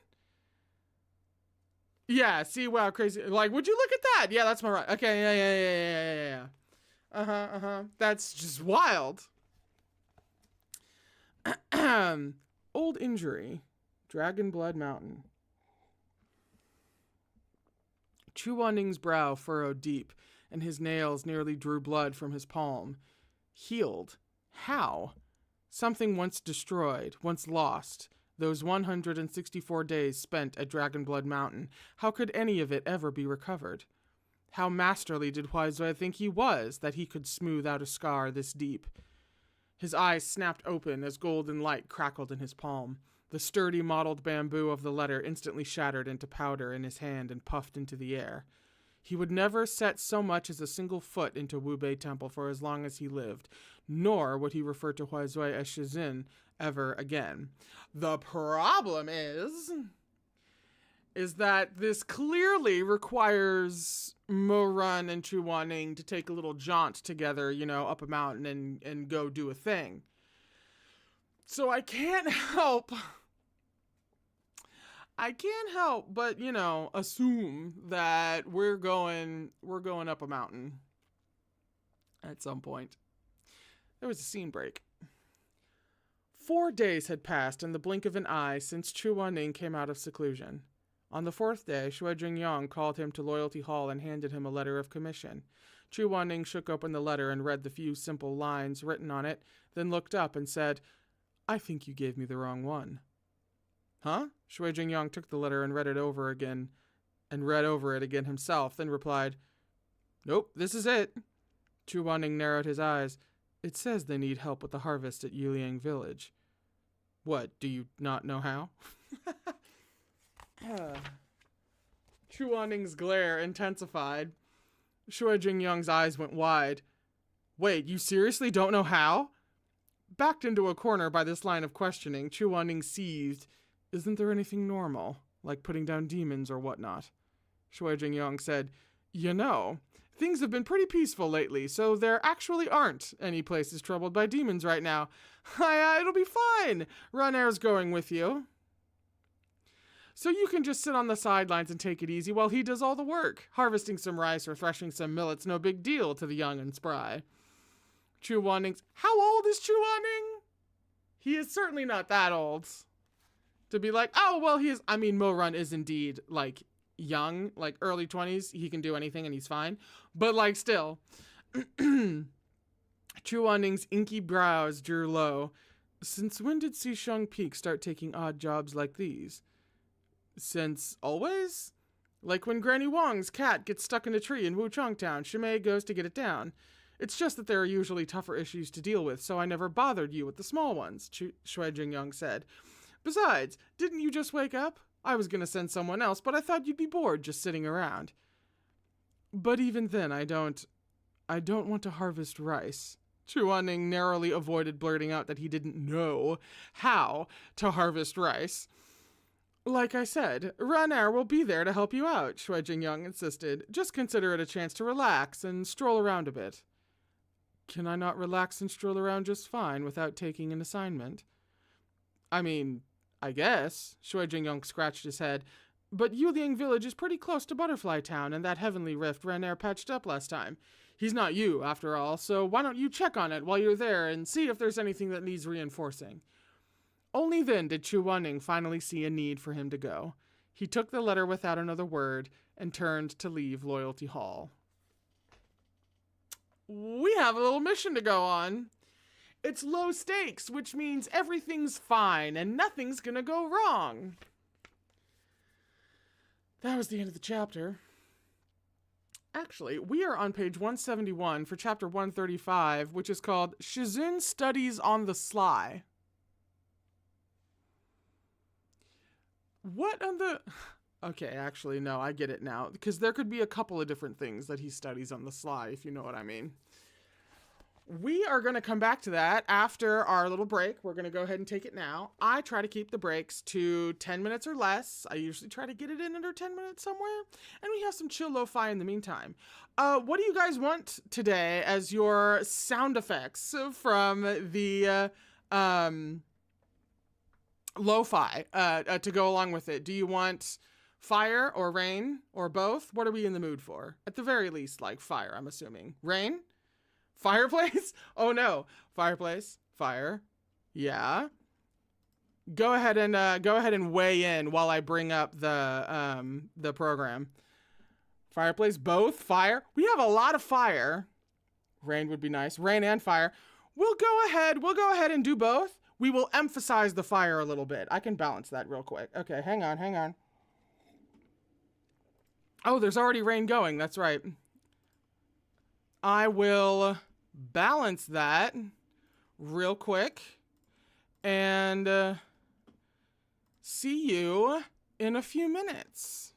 Yeah, see, wow, crazy. Like, would you look at that? Yeah, that's Mo Run. Okay, yeah. That's just wild. Old injury. Dragonblood Mountain. Chu Wanning's brow furrowed deep, and his nails nearly drew blood from his palm. Healed. How? Something once destroyed, once lost. Those 164 days spent at Dragonblood Mountain. How could any of it ever be recovered? How masterly did Huizui think he was, that he could smooth out a scar this deep? His eyes snapped open as golden light crackled in his palm. The sturdy mottled bamboo of the letter instantly shattered into powder in his hand and puffed into the air. He would never set so much as a single foot into Wubei Temple for as long as he lived, nor would he refer to Huizui as Shizin ever again. The problem is that this clearly requires Mo Run and Chu Wanning to take a little jaunt together, up a mountain and go do a thing. So I can't help but, assume that we're going up a mountain at some point. There was a scene break. 4 days had passed in the blink of an eye since Chu Wanning came out of seclusion. On the 4th day, Shui Jingyang called him to Loyalty Hall and handed him a letter of commission. Chu Wanning shook open the letter and read the few simple lines written on it, then looked up and said, "I think you gave me the wrong one." Huh? Shui Jingyang took the letter and read over it again himself, then replied, "Nope, this is it." Chu Wanning narrowed his eyes. "It says they need help with the harvest at Yuliang Village." "What, do you not know how?" Chu Wanning's glare intensified. Shui Jingyang's eyes went wide. "Wait, you seriously don't know how?" Backed into a corner by this line of questioning, Chu Wanning seethed. "Isn't there anything normal, like putting down demons or whatnot?" Shui Jingyang said, "Things have been pretty peaceful lately, so there actually aren't any places troubled by demons right now. It'll be fine. Runair's going with you. So you can just sit on the sidelines and take it easy while he does all the work. Harvesting some rice or threshing some millet's no big deal to the young and spry." Chu Wanning's... How old is Chu Wanning? He is certainly not that old. To be like, oh, well, Mo Run is indeed, young, early 20s. He can do anything and he's fine. But, still. Chu Wanning's inky brows drew low. Since when did Xisheng Peak start taking odd jobs like these? Since always? Like when Granny Wong's cat gets stuck in a tree in Wuchang Town, Shimei goes to get it down. It's just that there are usually tougher issues to deal with, so I never bothered you with the small ones, Shui Jingyang said. Besides, didn't you just wake up? I was going to send someone else, but I thought you'd be bored just sitting around. But even then, I don't want to harvest rice. Chu Wanning narrowly avoided blurting out that he didn't know how to harvest rice. Like I said, Runair will be there to help you out, Shui Jingyang insisted. Just consider it a chance to relax and stroll around a bit. Can I not relax and stroll around just fine without taking an assignment? I guess, Shui Jingyang scratched his head, but Yuliang Village is pretty close to Butterfly Town and that heavenly rift Runair patched up last time. He's not you, after all, so why don't you check on it while you're there and see if there's anything that needs reinforcing? Only then did Chu Wanning finally see a need for him to go. He took the letter without another word and turned to leave Loyalty Hall. We have a little mission to go on. It's low stakes, which means everything's fine and nothing's gonna go wrong. That was the end of the chapter. Actually, we are on page 171 for chapter 135, which is called Shizun Studies on the Sly. What on the... Okay, actually, no, I get it now. Because there could be a couple of different things that he studies on the sly, if you know what I mean. We are going to come back to that after our little break. We're going to go ahead and take it now. I try to keep the breaks to 10 minutes or less. I usually try to get it in under 10 minutes somewhere. And we have some chill lo-fi in the meantime. What do you guys want today as your sound effects from the lo-fi to go along with it? Do you want fire or rain or both? What are we in the mood for? At the very least, like fire, I'm assuming. Rain? Fireplace? Oh no. Fireplace. Fire. Yeah. Go ahead and weigh in while I bring up the program. Fireplace, both. Fire. We have a lot of fire. Rain would be nice. Rain and fire. We'll go ahead and do both. We will emphasize the fire a little bit. I can balance that real quick. Okay, hang on. Oh, there's already rain going. That's right. I will balance that real quick and see you in a few minutes.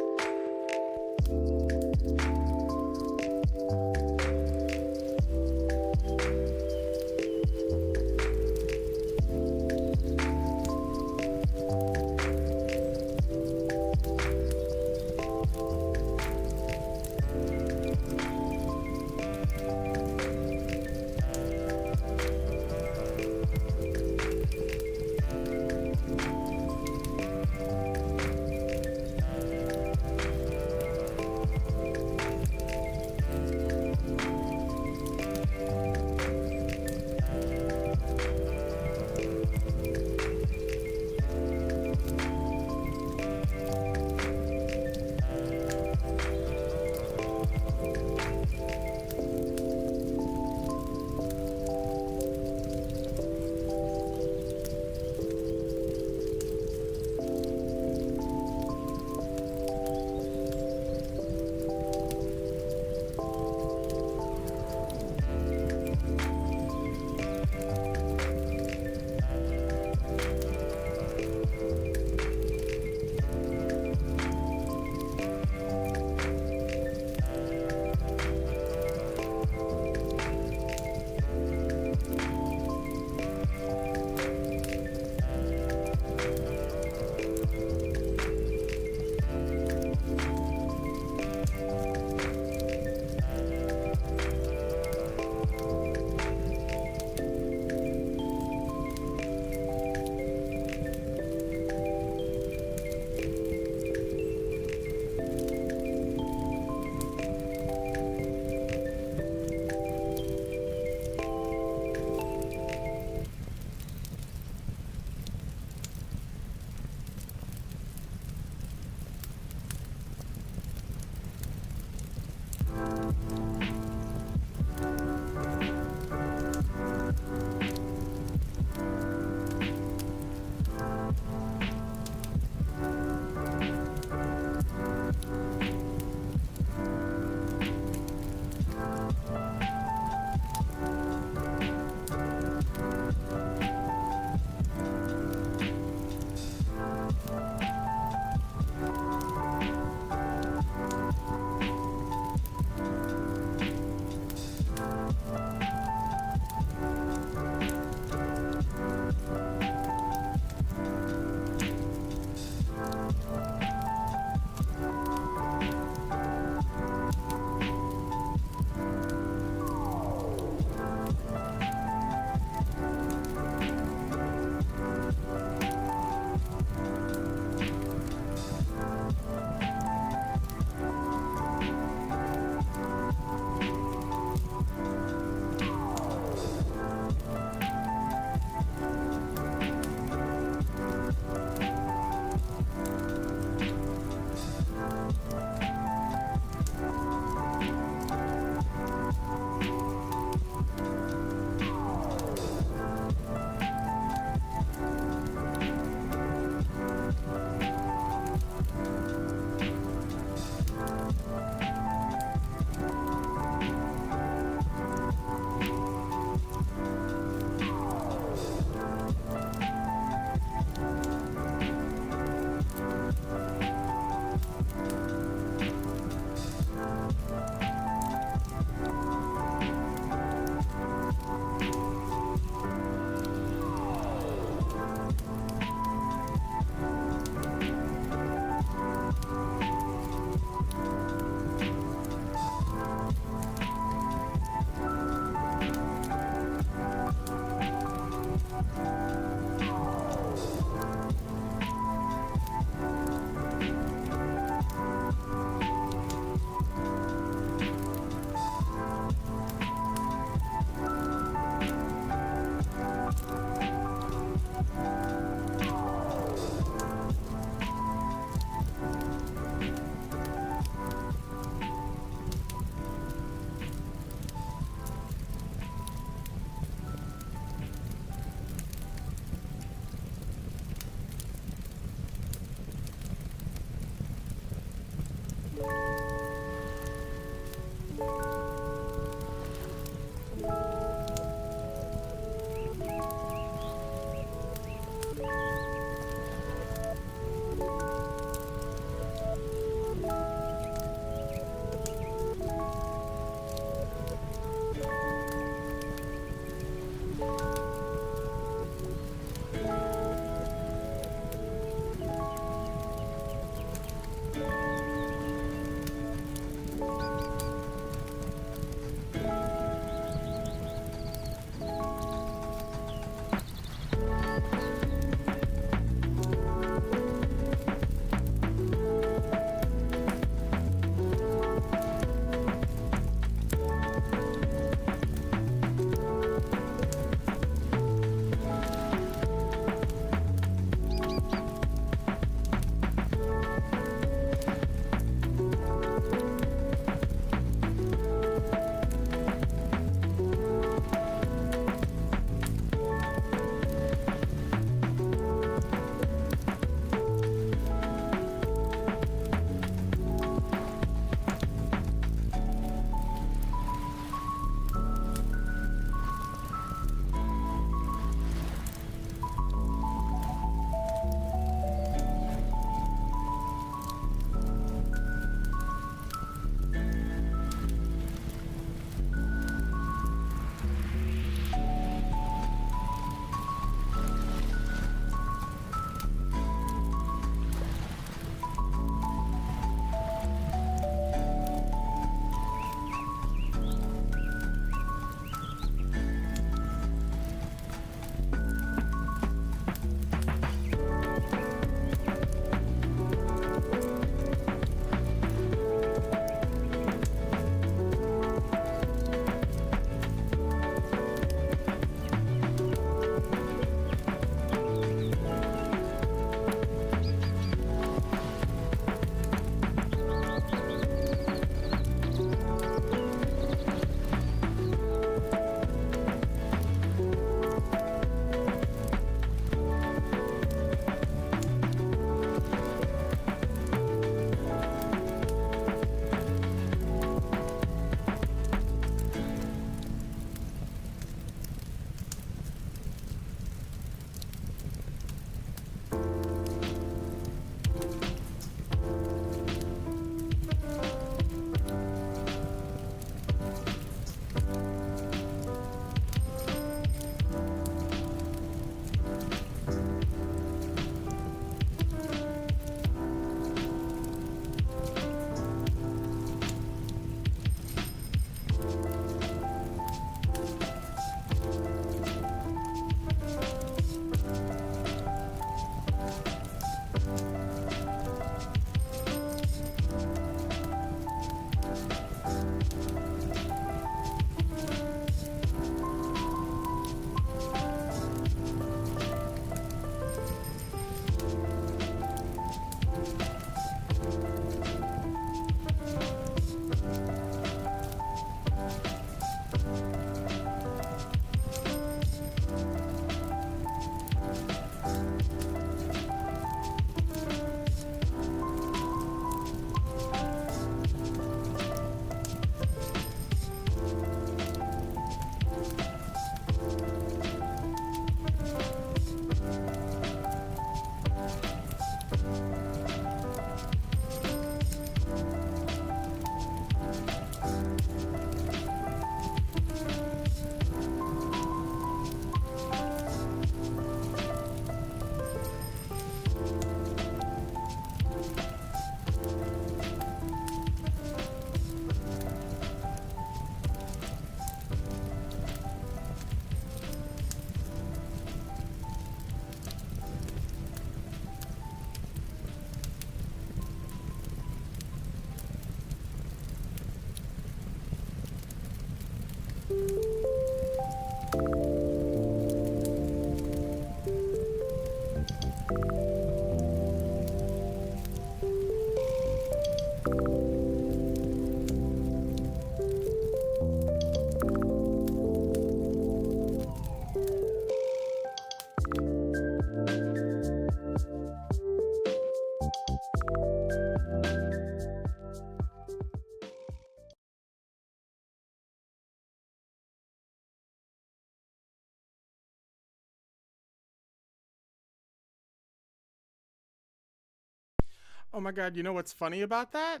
Oh my God, you know what's funny about that?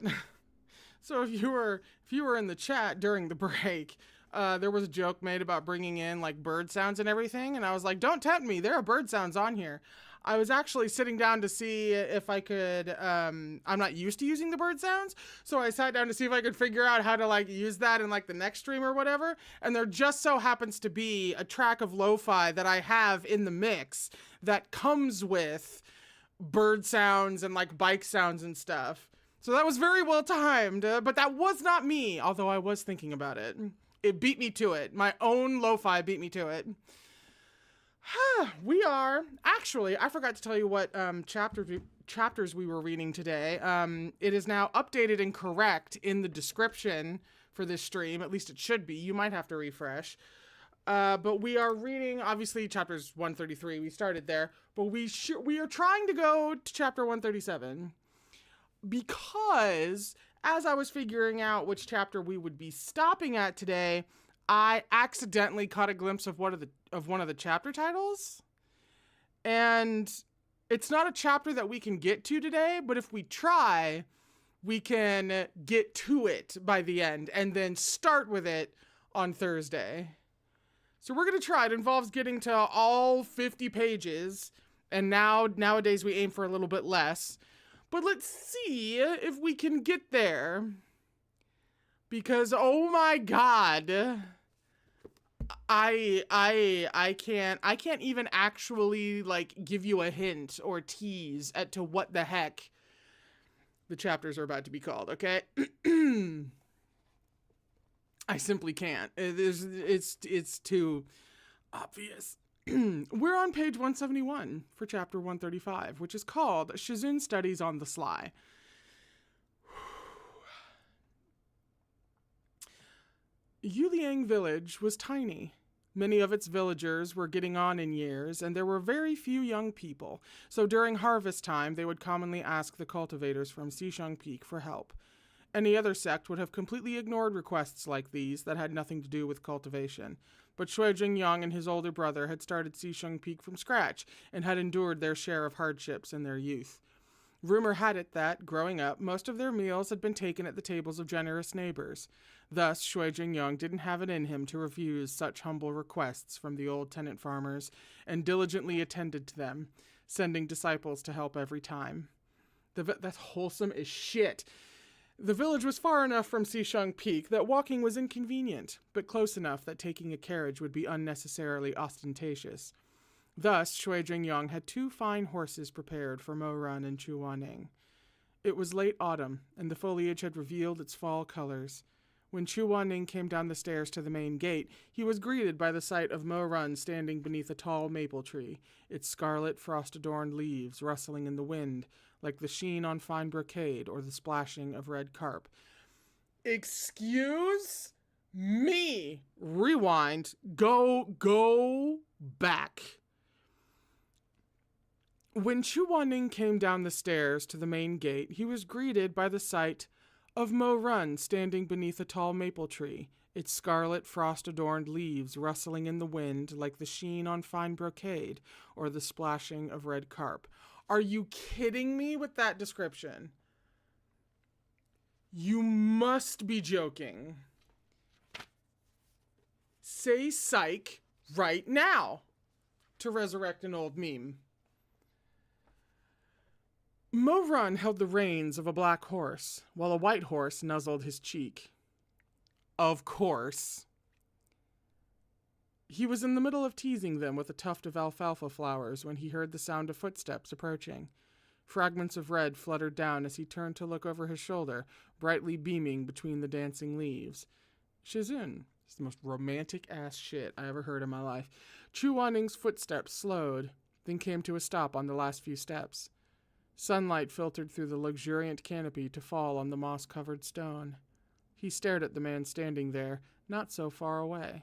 So if you were in the chat during the break, there was a joke made about bringing in like bird sounds and everything, and I was like, "Don't tempt me. There are bird sounds on here." I was actually sitting down to see if I could. I'm not used to using the bird sounds, so I sat down to see if I could figure out how to like use that in like the next stream or whatever. And there just so happens to be a track of lo-fi that I have in the mix that comes with bird sounds and like bike sounds and stuff. So that was very well timed, but that was not me, although I was thinking about it. It beat me to it. My own lo-fi beat me to it. We are, actually, I forgot to tell you what chapters we were reading today. It is now updated and correct in the description for this stream. At least it should be. You might have to refresh. But we are reading, obviously, chapters 133. We started there. But we are trying to go to chapter 137. Because as I was figuring out which chapter we would be stopping at today, I accidentally caught a glimpse of one of the chapter titles. And it's not a chapter that we can get to today, but if we try, we can get to it by the end and then start with it on Thursday. So we're going to try. It involves getting to all 50 pages, and nowadays we aim for a little bit less. But let's see if we can get there. Because, oh my God, I can't even actually like give you a hint or tease as to what the heck the chapters are about to be called, okay? I simply can't. It's too obvious. We're on page 171 for chapter 135, which is called Shizun Studies on the Sly. Yuliang village was tiny. Many of its villagers were getting on in years, and there were very few young people, so during harvest time they would commonly ask the cultivators from Xisheng Peak for help. Any other sect would have completely ignored requests like these that had nothing to do with cultivation. But Shui Jingyang and his older brother had started Xisheng Peak from scratch and had endured their share of hardships in their youth. Rumor had it that, growing up, most of their meals had been taken at the tables of generous neighbors. Thus, Shui Jingyang didn't have it in him to refuse such humble requests from the old tenant farmers, and diligently attended to them, sending disciples to help every time. That's wholesome as shit. The village was far enough from Xisheng Peak that walking was inconvenient, but close enough that taking a carriage would be unnecessarily ostentatious. Thus, Shui Jingyang had 2 fine horses prepared for Mo Run and Chu Wanning. It was late autumn, and the foliage had revealed its fall colors. When Chu Wanning came down the stairs to the main gate, he was greeted by the sight of Mo Run standing beneath a tall maple tree, its scarlet frost-adorned leaves rustling in the wind, like the sheen on fine brocade or the splashing of red carp. Excuse me. Rewind. Go back. When Chu Wanning came down the stairs to the main gate, he was greeted by the sight of Mo Run standing beneath a tall maple tree, its scarlet frost-adorned leaves rustling in the wind like the sheen on fine brocade or the splashing of red carp. Are you kidding me with that description? You must be joking. Say psych right now, to resurrect an old meme. Mo Run held the reins of a black horse, while a white horse nuzzled his cheek. Of course. He was in the middle of teasing them with a tuft of alfalfa flowers when he heard the sound of footsteps approaching. Fragments of red fluttered down as he turned to look over his shoulder, brightly beaming between the dancing leaves. Shizun. It's the most romantic-ass shit I ever heard in my life. Chu Wanning's footsteps slowed, then came to a stop on the last few steps. Sunlight filtered through the luxuriant canopy to fall on the moss-covered stone. He stared at the man standing there, not so far away.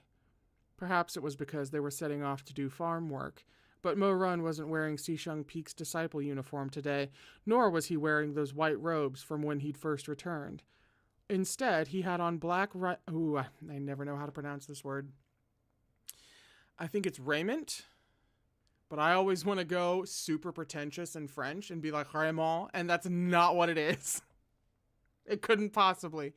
Perhaps it was because they were setting off to do farm work, but Mo Run wasn't wearing Xisheng Peak's disciple uniform today, nor was he wearing those white robes from when he'd first returned. Instead, he had on black I never know how to pronounce this word. I think it's raiment? But I always want to go super pretentious in French and be like Raymond, and that's not what it is. It couldn't possibly.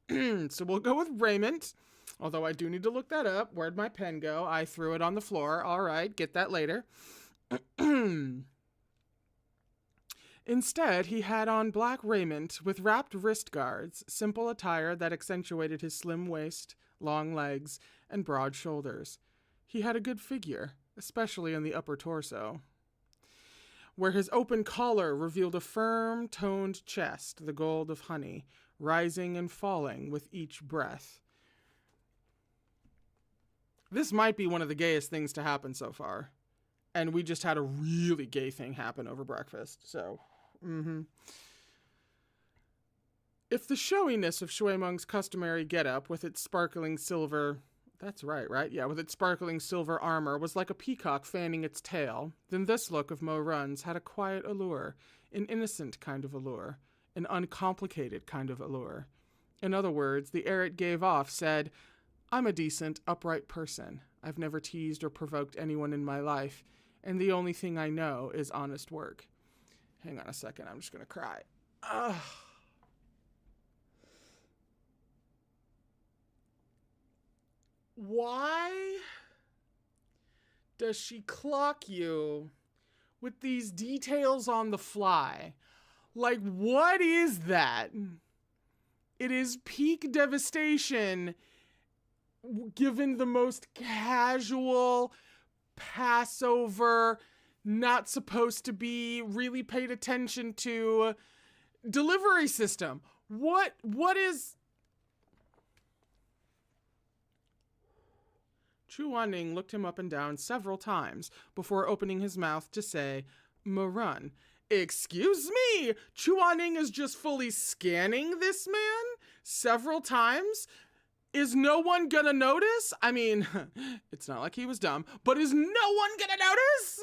So we'll go with Raymond. Although I do need to look that up. Where'd my pen go? I threw it on the floor. All right, get that later. Instead, he had on black raiment with wrapped wrist guards, simple attire that accentuated his slim waist, long legs, and broad shoulders. He had a good figure, especially in the upper torso, where his open collar revealed a firm, toned chest, the gold of honey, rising and falling with each breath. This might be one of the gayest things to happen so far. And we just had a really gay thing happen over breakfast, so... If the showiness of Shui Meng's customary getup with its sparkling silver... That's right? Yeah, with its sparkling silver armor was like a peacock fanning its tail, then this look of Mo Run's had a quiet allure, an innocent kind of allure, an uncomplicated kind of allure. In other words, the air it gave off said, I'm a decent, upright person. I've never teased or provoked anyone in my life, and the only thing I know is honest work. Hang on a second, I'm just gonna cry. Ugh. Why does she clock you with these details on the fly? Like, what is that? It is peak devastation given the most casual, Passover, not supposed to be really paid attention to delivery system. What is... Chu Wanning looked him up and down several times before opening his mouth to say, Marun. Excuse me? Chu Wanning is just fully scanning this man several times? Is no one gonna notice? I mean, it's not like he was dumb, but is no one gonna notice?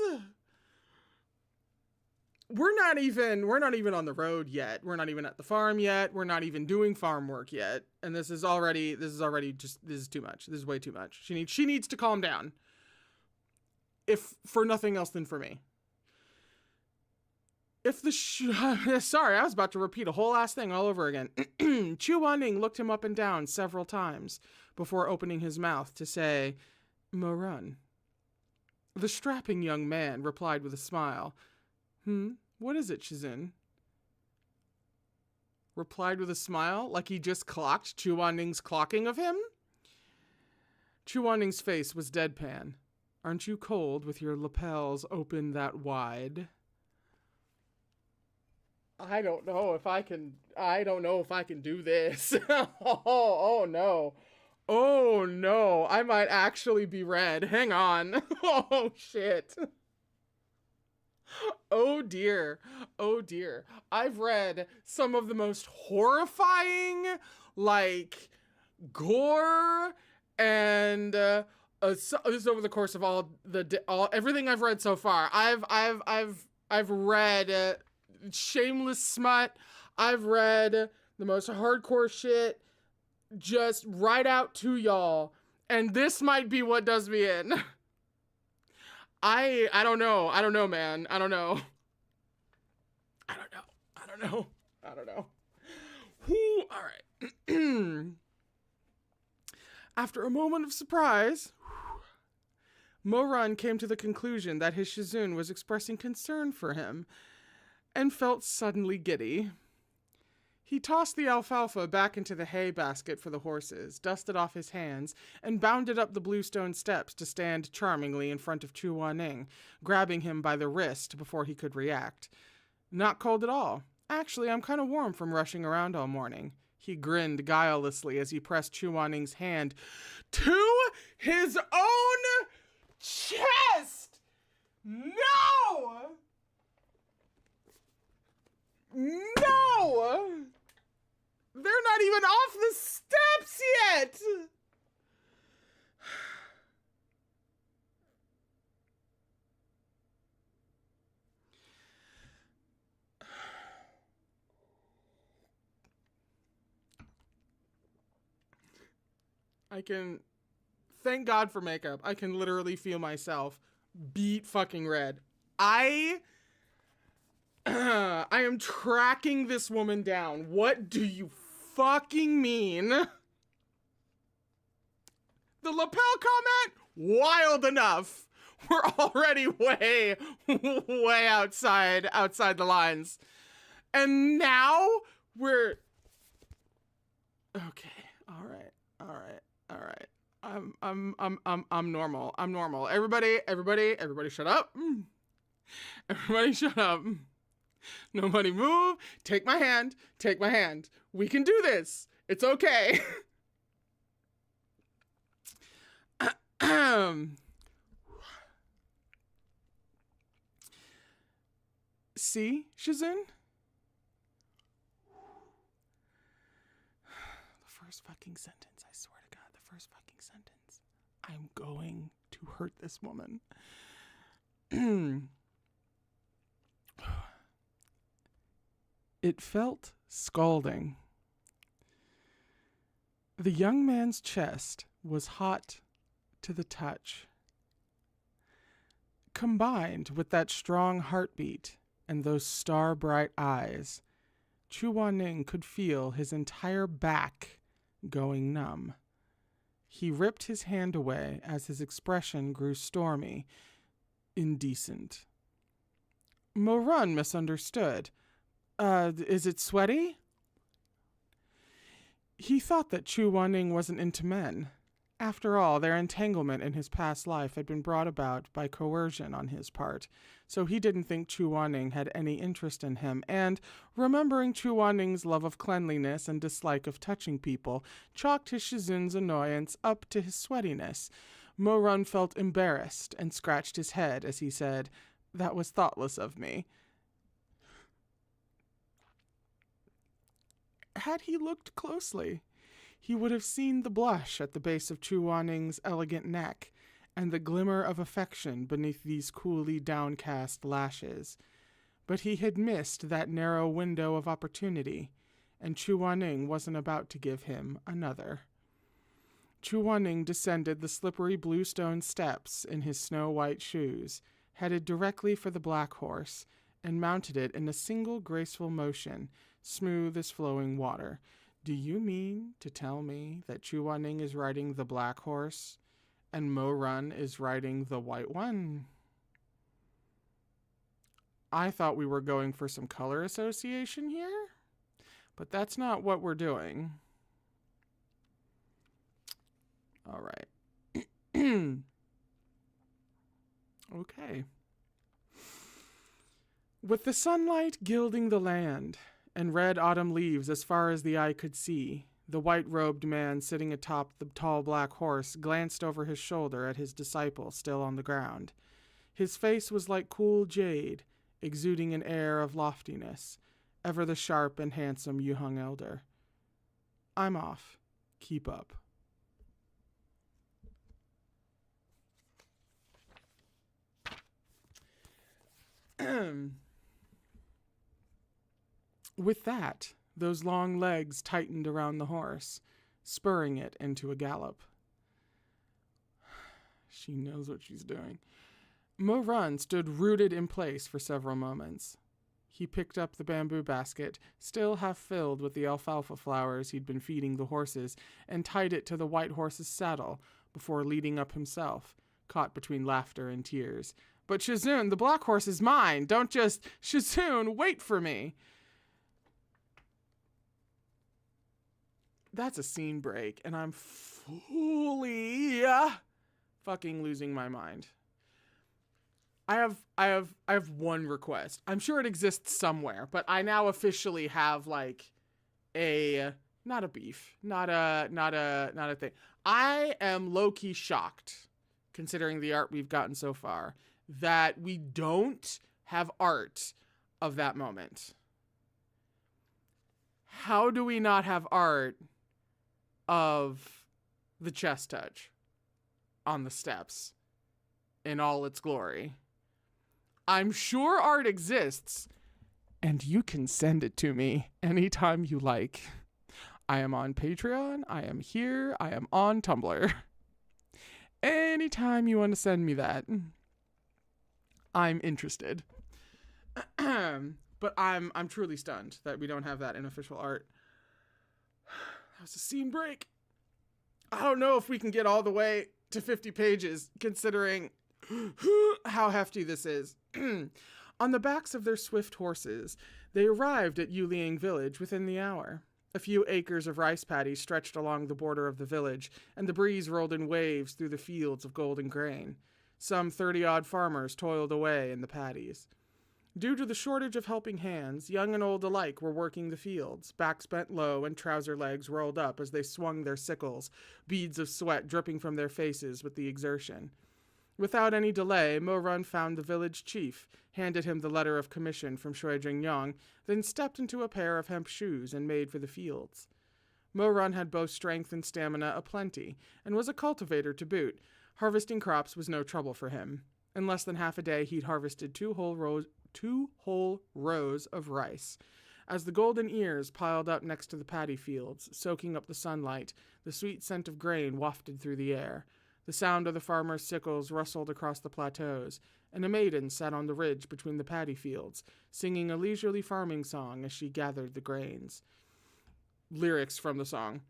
We're not even on the road yet. We're not even at the farm yet. We're not even doing farm work yet. And this is too much. This is way too much. She needs to calm down. If for nothing else than for me. Sorry, I was about to repeat a whole ass thing all over again. Chu Wanning looked him up and down several times before opening his mouth to say, Marun. The strapping young man replied with a smile. What is it, Shizun? Replied with a smile, like he just clocked Chu Wanning's clocking of him? Chu Wanning's face was deadpan. Aren't you cold with your lapels open that wide? I don't know if I can do this. Oh no. Oh no, I might actually be red. Hang on. Oh shit. Oh dear. Oh dear. I've read some of the most horrifying, like, gore and this is over the course of everything I've read so far. I've read shameless smut. I've read the most hardcore shit just right out to y'all, and this might be what does me in. I don't know, man. I don't know. Whew, all right. After a moment of surprise, Moran came to the conclusion that his Shizun was expressing concern for him and felt suddenly giddy. He tossed the alfalfa back into the hay basket for the horses, dusted off his hands, and bounded up the bluestone steps to stand charmingly in front of Chu Wanning, grabbing him by the wrist before he could react. Not cold at all. Actually, I'm kind of warm from rushing around all morning. He grinned guilelessly as he pressed Chu Wanning's hand to his own chest! No! No! They're not even off the steps yet! Thank God for makeup. I can literally feel myself beat fucking red. I am tracking this woman down. What do you fucking mean? The lapel comment? Wild enough. We're already way outside the lines. And now we're okay. All right. I'm normal. Everybody shut up. Everybody shut up. Nobody move. Take my hand. We can do this. It's okay. See, Shizun? The first fucking sentence, I swear to God, the first fucking sentence. I'm going to hurt this woman. It felt scalding. The young man's chest was hot to the touch. Combined with that strong heartbeat and those star-bright eyes, Chu Wanning could feel his entire back going numb. He ripped his hand away as his expression grew stormy, indecent. Mo Run misunderstood. Is it sweaty? He thought that Chu Wanning wasn't into men. After all, their entanglement in his past life had been brought about by coercion on his part, so he didn't think Chu Wanning had any interest in him, and, remembering Chu Wanning's love of cleanliness and dislike of touching people, chalked his Shizun's annoyance up to his sweatiness. Mo Run felt embarrassed and scratched his head as he said, "That was thoughtless of me." Had he looked closely, he would have seen the blush at the base of Chu Wanning's elegant neck and the glimmer of affection beneath these coolly downcast lashes. But he had missed that narrow window of opportunity, and Chu Wanning wasn't about to give him another. Chu Wanning descended the slippery bluestone steps in his snow-white shoes, headed directly for the black horse, and mounted it in a single graceful motion, smooth as flowing water. Do you mean to tell me that Chu Wanning is riding the black horse and Mo Run is riding the white one? I thought we were going for some color association here, but that's not what we're doing. All right. Okay. With the sunlight gilding the land and red autumn leaves as far as the eye could see, the white-robed man sitting atop the tall black horse glanced over his shoulder at his disciple still on the ground. His face was like cool jade, exuding an air of loftiness, ever the sharp and handsome Yuheng elder. I'm off. Keep up. With that, those long legs tightened around the horse, spurring it into a gallop. She knows what she's doing. Mo Run stood rooted in place for several moments. He picked up the bamboo basket, still half filled with the alfalfa flowers he'd been feeding the horses, and tied it to the white horse's saddle before leading up himself, caught between laughter and tears. But Shizun, the black horse is mine. Don't just... Shizun, wait for me. That's a scene break, and I'm fully fucking losing my mind. I have one request. I'm sure it exists somewhere, but I now officially have like not a beef, not a thing. I am low-key shocked, considering the art we've gotten so far, that we don't have art of that moment. How do we not have art of the chest touch on the steps in all its glory? I'm sure art exists, and you can send it to me anytime you like. I am on Patreon, I am here, I am on Tumblr. Anytime you want to send me that. I'm interested. But I'm truly stunned that we don't have that in official art. That was a scene break. I don't know if we can get all the way to 50 pages, considering how hefty this is. On the backs of their swift horses, they arrived at Yuliang village within the hour. A few acres of rice paddies stretched along the border of the village, and the breeze rolled in waves through the fields of golden grain. Some 30-odd farmers toiled away in the paddies. Due to the shortage of helping hands, young and old alike were working the fields, backs bent low and trouser legs rolled up as they swung their sickles, beads of sweat dripping from their faces with the exertion. Without any delay, Mo-Run found the village chief, handed him the letter of commission from Shui Jing-Yang, then stepped into a pair of hemp shoes and made for the fields. Mo-Run had both strength and stamina aplenty, and was a cultivator to boot. Harvesting crops was no trouble for him. In less than half a day, he'd harvested two whole rows of rice. As the golden ears piled up next to the paddy fields, soaking up the sunlight, the sweet scent of grain wafted through the air. The sound of the farmers' sickles rustled across the plateaus, and a maiden sat on the ridge between the paddy fields, singing a leisurely farming song as she gathered the grains. Lyrics from the song.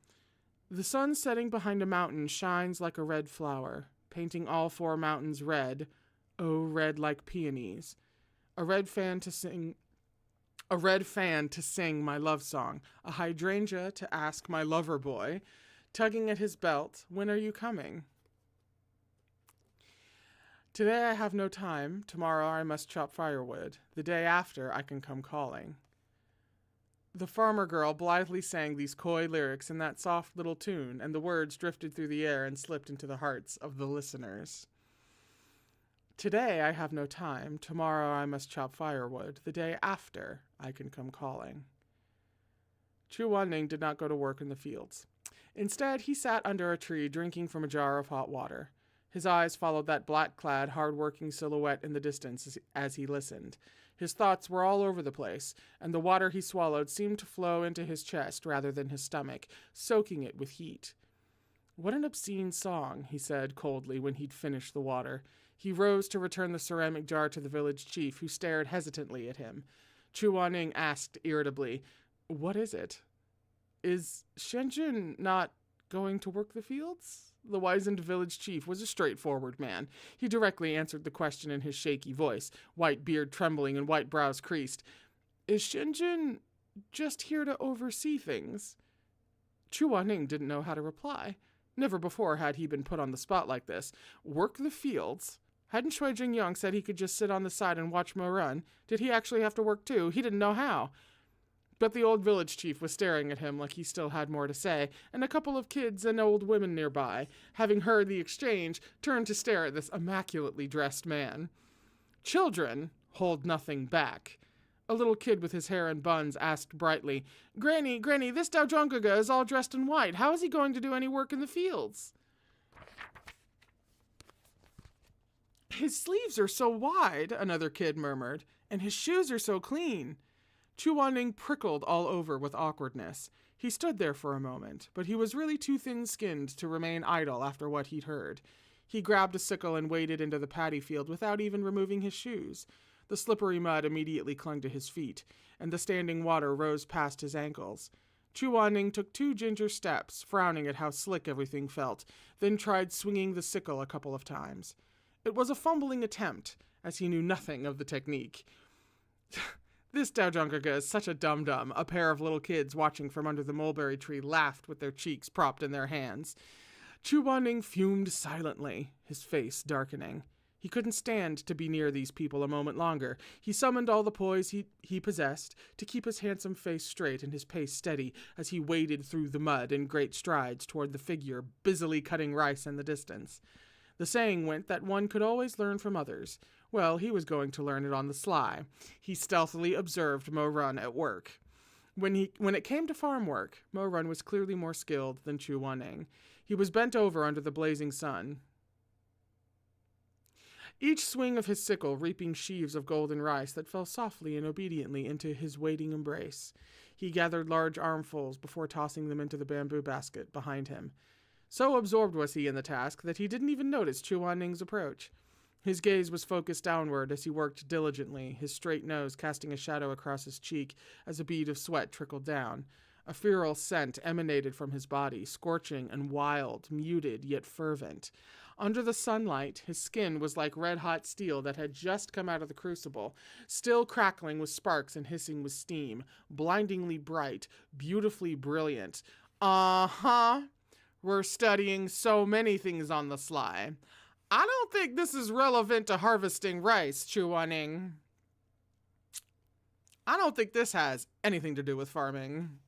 The sun setting behind a mountain shines like a red flower, painting all four mountains red, oh, red like peonies. A red fan to sing my love song, a hydrangea to ask my lover boy, tugging at his belt, when are you coming? Today I have no time, tomorrow I must chop firewood, the day after I can come calling. The farmer girl blithely sang these coy lyrics in that soft little tune, and the words drifted through the air and slipped into the hearts of the listeners. Today I have no time, tomorrow I must chop firewood, the day after I can come calling. Chu Wanning did not go to work in the fields. Instead, he sat under a tree drinking from a jar of hot water. His eyes followed that black-clad, hard-working silhouette in the distance as he listened. His thoughts were all over the place, and the water he swallowed seemed to flow into his chest rather than his stomach, soaking it with heat. What an obscene song, he said coldly when he'd finished the water. He rose to return the ceramic jar to the village chief, who stared hesitantly at him. Chu Wanning asked irritably, "What is it? Is Shenjun not going to work the fields?" The wizened village chief was a straightforward man. He directly answered the question in his shaky voice, white beard trembling and white brows creased. "Is Shenjun just here to oversee things?" Chu Wanning didn't know how to reply. Never before had he been put on the spot like this. Work the fields? Hadn't Shui Jing-Yang said he could just sit on the side and watch Mo run? Did he actually have to work too? He didn't know how. But the old village chief was staring at him like he still had more to say, and a couple of kids and old women nearby, having heard the exchange, turned to stare at this immaculately dressed man. Children hold nothing back. A little kid with his hair in buns asked brightly, Granny, this Daojungaga is all dressed in white. How is he going to do any work in the fields?" "His sleeves are so wide," another kid murmured, "and his shoes are so clean." Chu Wanning prickled all over with awkwardness. He stood there for a moment, but he was really too thin-skinned to remain idle after what he'd heard. He grabbed a sickle and waded into the paddy field without even removing his shoes. The slippery mud immediately clung to his feet, and the standing water rose past his ankles. Chu Wanning took 2 ginger steps, frowning at how slick everything felt, then tried swinging the sickle a couple of times. It was a fumbling attempt, as he knew nothing of the technique. "This Daojungaga is such a dum-dum," a pair of little kids watching from under the mulberry tree laughed with their cheeks propped in their hands. Chu Wanning fumed silently, his face darkening. He couldn't stand to be near these people a moment longer. He summoned all the poise he possessed to keep his handsome face straight and his pace steady as he waded through the mud in great strides toward the figure busily cutting rice in the distance. The saying went that one could always learn from others. Well, he was going to learn it on the sly. He stealthily observed Mo run at work. When it came to farm work, Mo run was clearly more skilled than Chu Wanning. He was bent over under the blazing sun, each swing of his sickle reaping sheaves of golden rice that fell softly and obediently into his waiting embrace. He gathered large armfuls before tossing them into the bamboo basket behind him. So absorbed was he in the task that he didn't even notice Chu Wanning's approach. His gaze was focused downward as he worked diligently, his straight nose casting a shadow across his cheek as a bead of sweat trickled down. A feral scent emanated from his body, scorching and wild, muted yet fervent. Under the sunlight, his skin was like red-hot steel that had just come out of the crucible, still crackling with sparks and hissing with steam, blindingly bright, beautifully brilliant. Uh-huh. We're studying so many things on the sly. I don't think this is relevant to harvesting rice, Chuaning. I don't think this has anything to do with farming.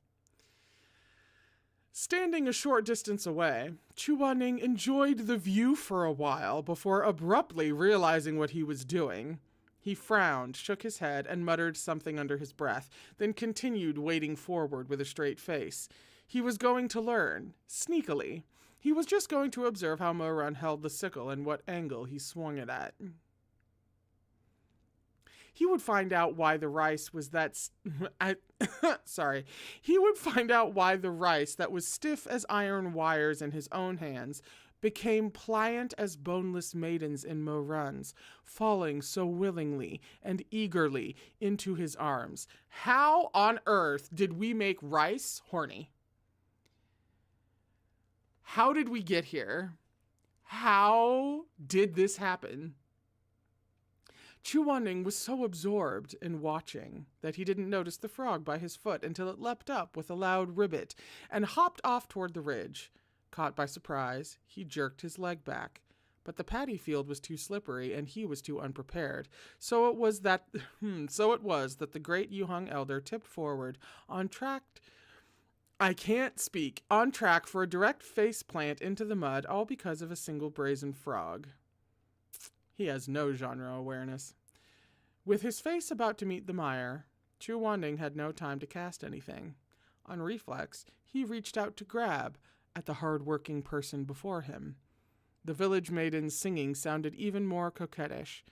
Standing a short distance away, Chuaning enjoyed the view for a while before abruptly realizing what he was doing. He frowned, shook his head, and muttered something under his breath, then continued wading forward with a straight face. He was going to learn, sneakily. He was just going to observe how Mo-Run held the sickle and what angle he swung it at. He would find out why the rice was He would find out why the rice that was stiff as iron wires in his own hands became pliant as boneless maidens in Mo-Run's, falling so willingly and eagerly into his arms. How on earth did we make rice horny? How did we get here? How did this happen? Chuaning was so absorbed in watching that he didn't notice the frog by his foot until it leapt up with a loud ribbit and hopped off toward the ridge. Caught by surprise, he jerked his leg back. But the paddy field was too slippery and he was too unprepared. So it was that the great Yuhung elder tipped forward on track for a direct face plant into the mud, all because of a single brazen frog. He has no genre awareness. With his face about to meet the mire, Chuaning had no time to cast anything. On reflex, he reached out to grab at the hard-working person before him. The village maiden's singing sounded even more coquettish,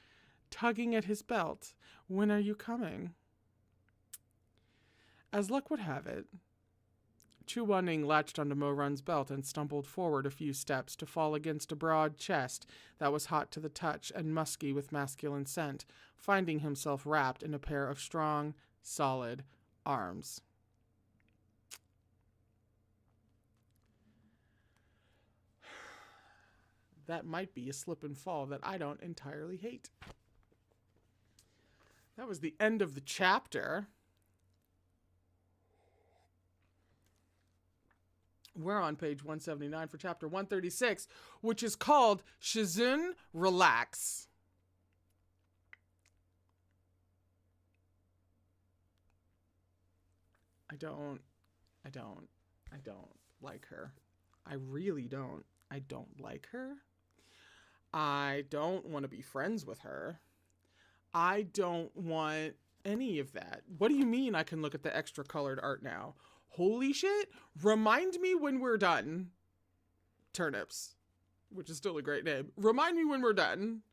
tugging at his belt. "When are you coming?" As luck would have it, Chuaning latched onto Mo-Run's belt and stumbled forward a few steps to fall against a broad chest that was hot to the touch and musky with masculine scent, finding himself wrapped in a pair of strong, solid arms. That might be a slip and fall that I don't entirely hate. That was the end of the chapter. We're on page 179 for chapter 136, which is called Shizun Relax. I don't like her. I really don't. I don't like her. I don't want to be friends with her. I don't want any of that. What do you mean I can look at the extra colored art now? Holy shit. Remind me when we're done. Turnips, which is still a great name. Remind me when we're done.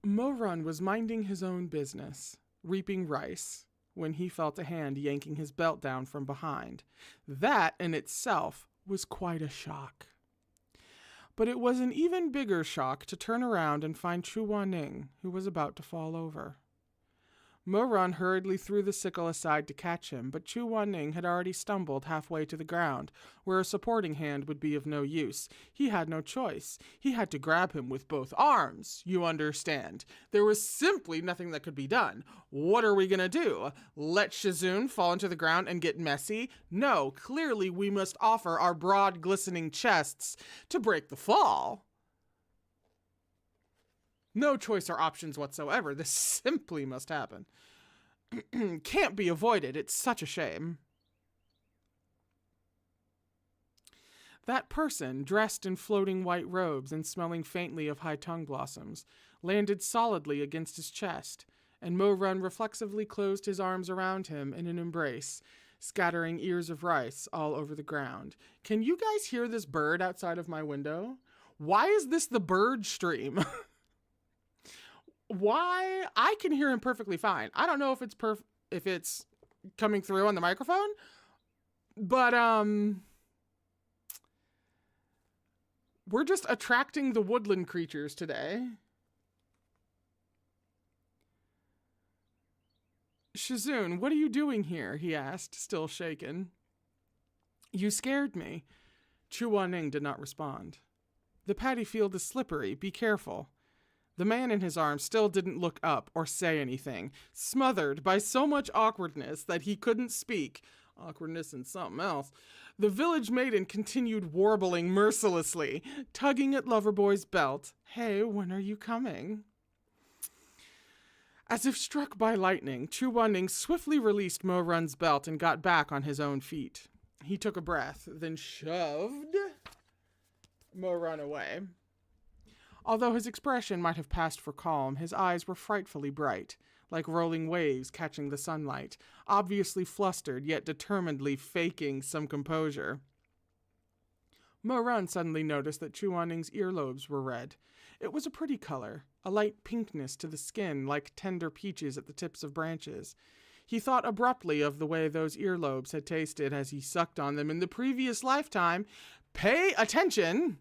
Mo-Run was minding his own business, reaping rice, when he felt a hand yanking his belt down from behind. That in itself was quite a shock. But it was an even bigger shock to turn around and find Chuaning, who was about to fall over. Mo-Run hurriedly threw the sickle aside to catch him, but Chuaning had already stumbled halfway to the ground, where a supporting hand would be of no use. He had no choice. He had to grab him with both arms, you understand. There was simply nothing that could be done. What are we gonna do? Let Shizun fall into the ground and get messy? No, clearly we must offer our broad, glistening chests to break the fall. No choice or options whatsoever. This simply must happen. Can't be avoided. It's such a shame. That person, dressed in floating white robes and smelling faintly of high tongue blossoms, landed solidly against his chest, and Mo-Run reflexively closed his arms around him in an embrace, scattering ears of rice all over the ground. Can you guys hear this bird outside of my window? Why is this the bird stream? Why? I can hear him perfectly fine. I don't know if it's coming through on the microphone, But, we're just attracting the woodland creatures today. Shizun, what are you doing here? He asked, still shaken. You scared me. Chu Wanning did not respond. The paddy field is slippery. Be careful. The man in his arms still didn't look up or say anything, smothered by so much awkwardness that he couldn't speak. Awkwardness and something else. The village maiden continued warbling mercilessly, tugging at Loverboy's belt. Hey, when are you coming? As if struck by lightning, Chu Wanning swiftly released Mo Run's belt and got back on his own feet. He took a breath, then shoved Mo Run away. Although his expression might have passed for calm, his eyes were frightfully bright, like rolling waves catching the sunlight, obviously flustered yet determinedly faking some composure. Mo Run suddenly noticed that Chu Wanning's earlobes were red. It was a pretty color, a light pinkness to the skin like tender peaches at the tips of branches. He thought abruptly of the way those earlobes had tasted as he sucked on them in the previous lifetime. Pay attention!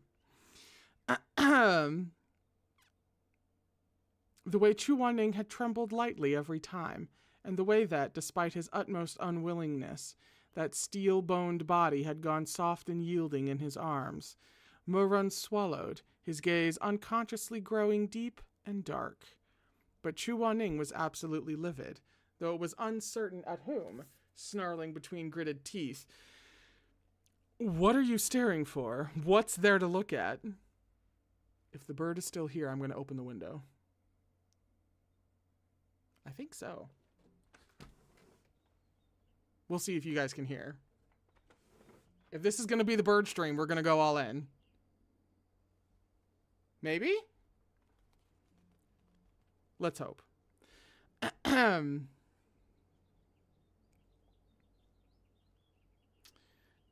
The way Chu Wanning had trembled lightly every time, and the way that, despite his utmost unwillingness, that steel-boned body had gone soft and yielding in his arms. Mo Run swallowed, his gaze unconsciously growing deep and dark. But Chu Wanning was absolutely livid, though it was uncertain at whom, snarling between gritted teeth. What are you staring for? What's there to look at? If the bird is still here, I'm going to open the window. I think so. We'll see if you guys can hear. If this is going to be the bird stream, we're going to go all in. Maybe? Let's hope.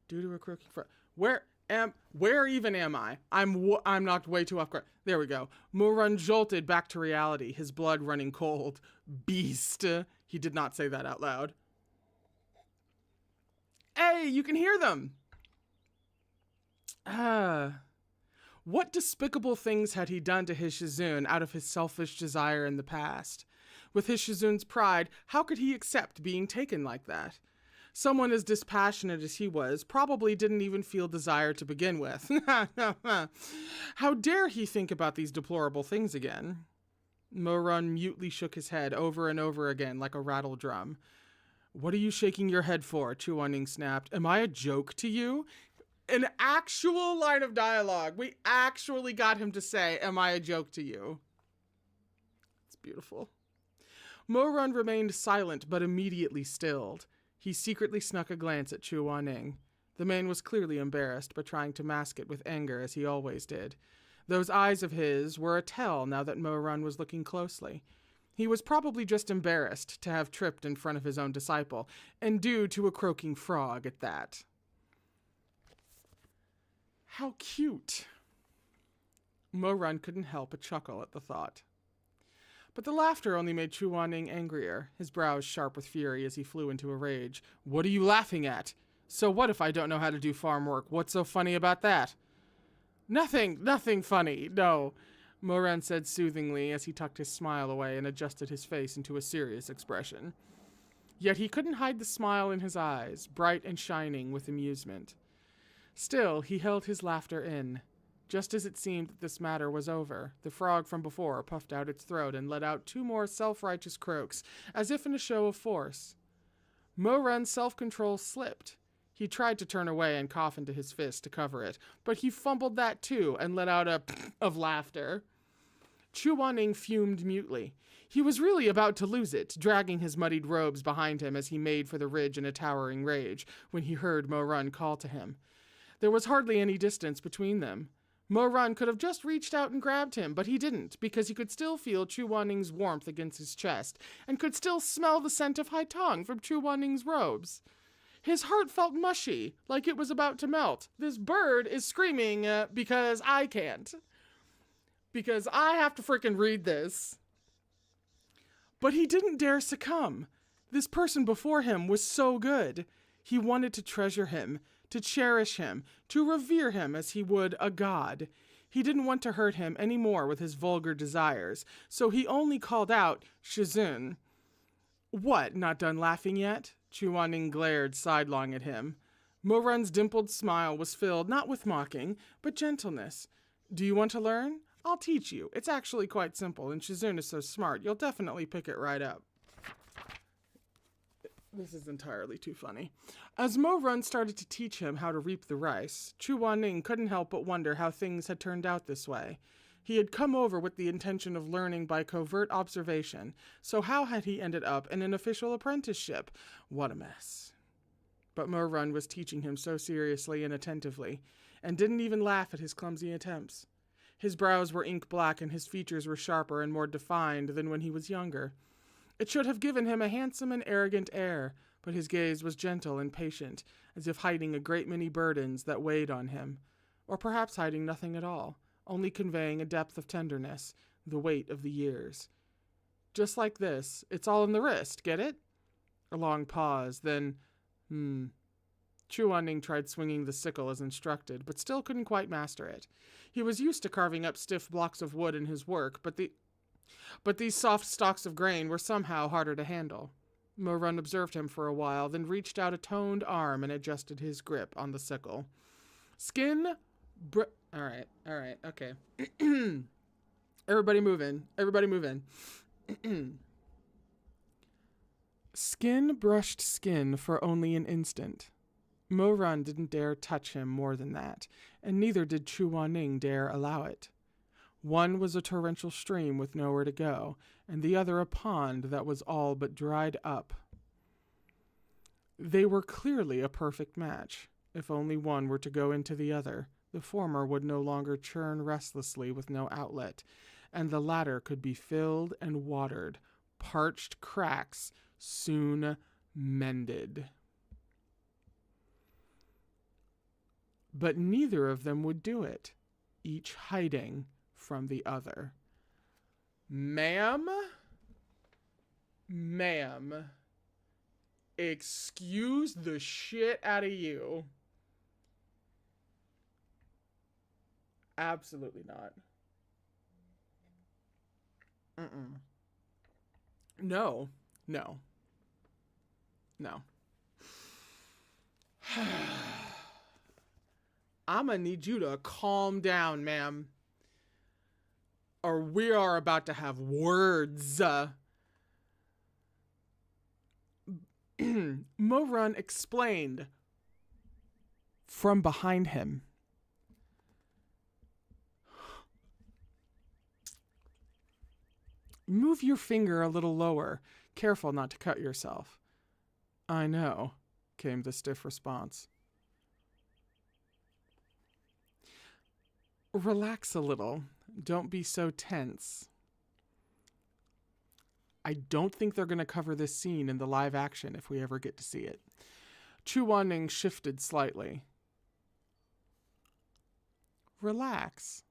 Due to a croaking front. Where even am I? I'm knocked way too off guard. There we go. Mo Run jolted back to reality, his blood running cold. Beast. He did not say that out loud. Hey, you can hear them. What despicable things had he done to his Shizun out of his selfish desire in the past? With his Shizun's pride, how could he accept being taken like that? Someone as dispassionate as he was probably didn't even feel desire to begin with. How dare he think about these deplorable things again? Mo Run mutely shook his head over and over again like a rattle drum. What are you shaking your head for? Chu Wanning snapped. Am I a joke to you? An actual line of dialogue. We actually got him to say, am I a joke to you? It's beautiful. Mo Run remained silent but immediately stilled. He secretly snuck a glance at Chu Wanning. The man was clearly embarrassed, but trying to mask it with anger as he always did. Those eyes of his were a tell now that Mo Run was looking closely. He was probably just embarrassed to have tripped in front of his own disciple, and due to a croaking frog at that. How cute. Mo Run couldn't help but chuckle at the thought. But the laughter only made Chu Wanning angrier, his brows sharp with fury as he flew into a rage. What are you laughing at? So what if I don't know how to do farm work? What's so funny about that? Nothing funny, no, Mo Run said soothingly as he tucked his smile away and adjusted his face into a serious expression. Yet he couldn't hide the smile in his eyes, bright and shining with amusement. Still, he held his laughter in. Just as it seemed that this matter was over, the frog from before puffed out its throat and let out 2 more self-righteous croaks, as if in a show of force. Mo Run's self-control slipped. He tried to turn away and cough into his fist to cover it, but he fumbled that too and let out a of laughter. Chu Wanning fumed mutely. He was really about to lose it, dragging his muddied robes behind him as he made for the ridge in a towering rage, when he heard Mo Run call to him. There was hardly any distance between them. Mo Run could have just reached out and grabbed him, but he didn't, because he could still feel Chu Wanning's warmth against his chest, and could still smell the scent of Haitong from Chu Wanning's robes. His heart felt mushy, like it was about to melt. This bird is screaming because I can't. Because I have to frickin' read this. But he didn't dare succumb. This person before him was so good. He wanted to treasure him, to cherish him, to revere him as he would a god. He didn't want to hurt him any more with his vulgar desires, so he only called out, Shizun. What, not done laughing yet? Chuaning glared sidelong at him. Mo-run's dimpled smile was filled not with mocking, but gentleness. Do you want to learn? I'll teach you. It's actually quite simple, and Shizun is so smart, you'll definitely pick it right up. This is entirely too funny. As Mo-run started to teach him how to reap the rice, Chu Wan-ning couldn't help but wonder how things had turned out this way. He had come over with the intention of learning by covert observation, so how had he ended up in an official apprenticeship? What a mess. But Mo-run was teaching him so seriously and attentively, and didn't even laugh at his clumsy attempts. His brows were ink black and his features were sharper and more defined than when he was younger. It should have given him a handsome and arrogant air, but his gaze was gentle and patient, as if hiding a great many burdens that weighed on him, or perhaps hiding nothing at all, only conveying a depth of tenderness, the weight of the years. Just like this, it's all in the wrist, get it? A long pause, then, Chu Wan-ning tried swinging the sickle as instructed, but still couldn't quite master it. He was used to carving up stiff blocks of wood in his work, but these soft stalks of grain were somehow harder to handle. Mo-run observed him for a while, then reached out a toned arm and adjusted his grip on the sickle. Alright, okay. Everybody move in. Skin brushed skin for only an instant. Mo-run didn't dare touch him more than that, and neither did Chu Wan-ning dare allow it. One was a torrential stream with nowhere to go, and the other a pond that was all but dried up. They were clearly a perfect match. If only one were to go into the other, the former would no longer churn restlessly with no outlet, and the latter could be filled and watered, parched cracks soon mended. But neither of them would do it, each hiding from the other. Ma'am, excuse the shit out of you. Absolutely not. No. I'm gonna need you to calm down, ma'am, or we are about to have words. Mo-run explained from behind him. Move your finger a little lower. Careful not to cut yourself. I know, came the stiff response. Relax a little. Don't be so tense. I don't think they're going to cover this scene in the live action if we ever get to see it. Chu Wan-ning shifted slightly. Relax.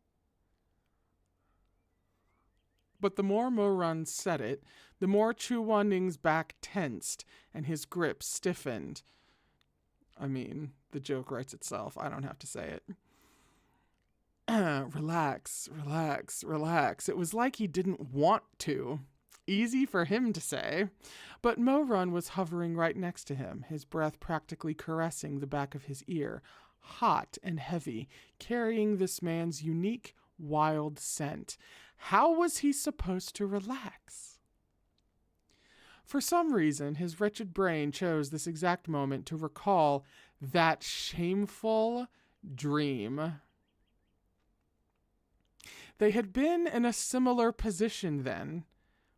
But the more Mo-run said it, the more Chu Wan-ning's back tensed and his grip stiffened. I mean, the joke writes itself. I don't have to say it. Relax. It was like he didn't want to. Easy for him to say. But Mo-run was hovering right next to him, his breath practically caressing the back of his ear, hot and heavy, carrying this man's unique, wild scent. How was he supposed to relax? For some reason, his wretched brain chose this exact moment to recall that shameful dream. They had been in a similar position then,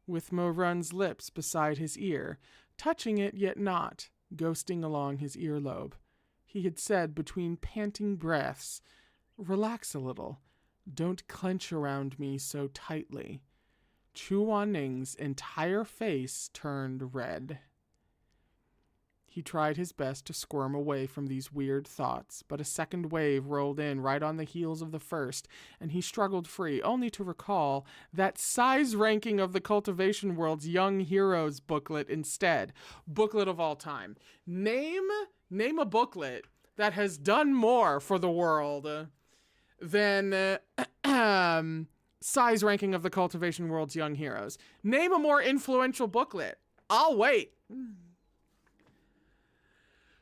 with Mo-run's lips beside his ear, touching it yet not, ghosting along his earlobe. He had said between panting breaths, "Relax a little. Don't clench around me so tightly." Chu Wan-ning's entire face turned red. He tried his best to squirm away from these weird thoughts, but a second wave rolled in right on the heels of the first, and he struggled free, only to recall that size ranking of the Cultivation World's Young Heroes booklet instead. Booklet of all time. Name Name a booklet that has done more for the world than size ranking of the cultivation world's young heroes. Name a more influential booklet. I'll wait.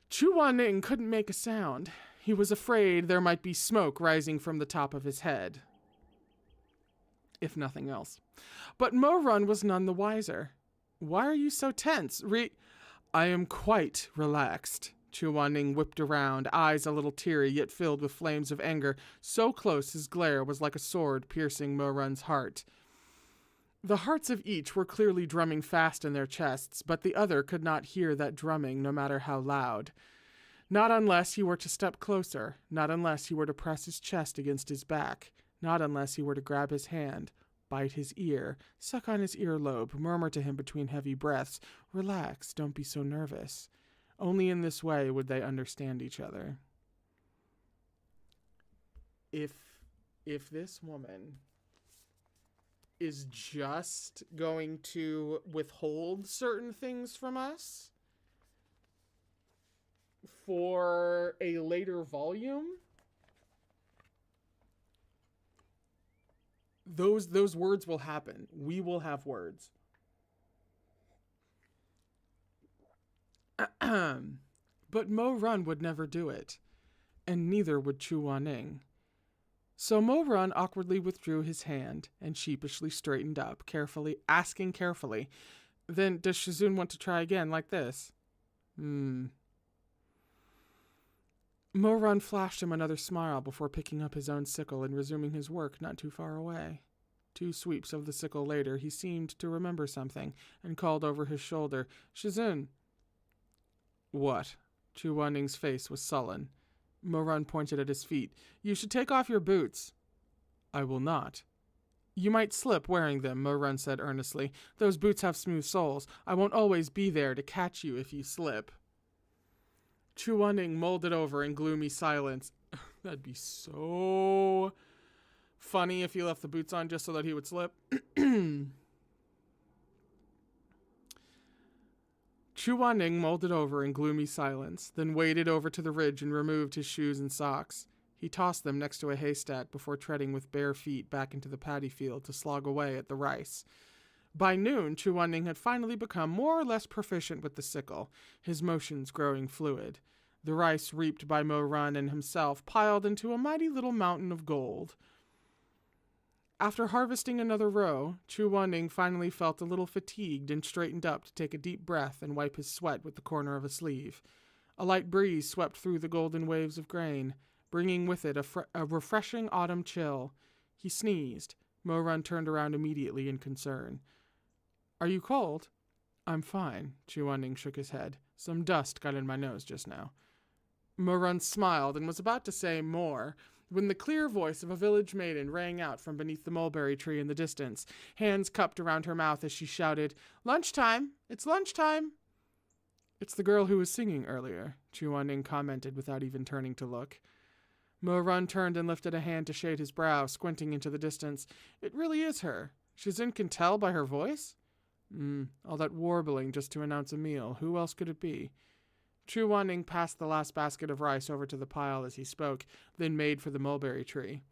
Chu Wanning couldn't make a sound. He was afraid there might be smoke rising from the top of his head, if nothing else. But Mo Run was none the wiser. Why are you so tense? I am quite relaxed. Chu Wanning whipped around, eyes a little teary yet filled with flames of anger, so close his glare was like a sword piercing Mo Run's heart. The hearts of each were clearly drumming fast in their chests, but the other could not hear that drumming no matter how loud. Not unless he were to step closer, not unless he were to press his chest against his back, not unless he were to grab his hand, bite his ear, suck on his earlobe, murmur to him between heavy breaths, "Relax, don't be so nervous." Only in this way would they understand each other. If this woman is just going to withhold certain things from us for a later volume, those words will happen. We will have words. But Mo Run would never do it, and neither would Chu Wanning. So Mo Run awkwardly withdrew his hand and sheepishly straightened up, asking carefully, "Then does Shizun want to try again like this?" Mo Run flashed him another smile before picking up his own sickle and resuming his work not too far away. 2 sweeps of the sickle later, he seemed to remember something and called over his shoulder, "Shizun." "What?" Chu Wanning's face was sullen. Mo Run pointed at his feet. "You should take off your boots." "I will not." "You might slip wearing them," Mo Run said earnestly. "Those boots have smooth soles. I won't always be there to catch you if you slip." Chu Wanning mulled it over in gloomy silence. That'd be so funny if he left the boots on just so that he would slip. Chu Wanning mulled it over in gloomy silence, then waded over to the ridge and removed his shoes and socks. He tossed them next to a haystack before treading with bare feet back into the paddy field to slog away at the rice. By noon, Chu Wanning had finally become more or less proficient with the sickle, his motions growing fluid. The rice reaped by Mo Run and himself piled into a mighty little mountain of gold. After harvesting another row, Chu Wanning finally felt a little fatigued and straightened up to take a deep breath and wipe his sweat with the corner of a sleeve. A light breeze swept through the golden waves of grain, bringing with it a refreshing autumn chill. He sneezed. Mo Run turned around immediately in concern. "Are you cold?" "I'm fine." Chu Wanning shook his head. "Some dust got in my nose just now." Mo Run smiled and was about to say more when the clear voice of a village maiden rang out from beneath the mulberry tree in the distance, hands cupped around her mouth as she shouted, "Lunchtime! It's lunchtime!" "It's the girl who was singing earlier," Chu Wanning commented without even turning to look. Mo Run turned and lifted a hand to shade his brow, squinting into the distance. "It really is her. Shizun can tell by her voice?" All that warbling just to announce a meal. Who else could it be?" Chu Wanning passed the last basket of rice over to the pile as he spoke, then made for the mulberry tree.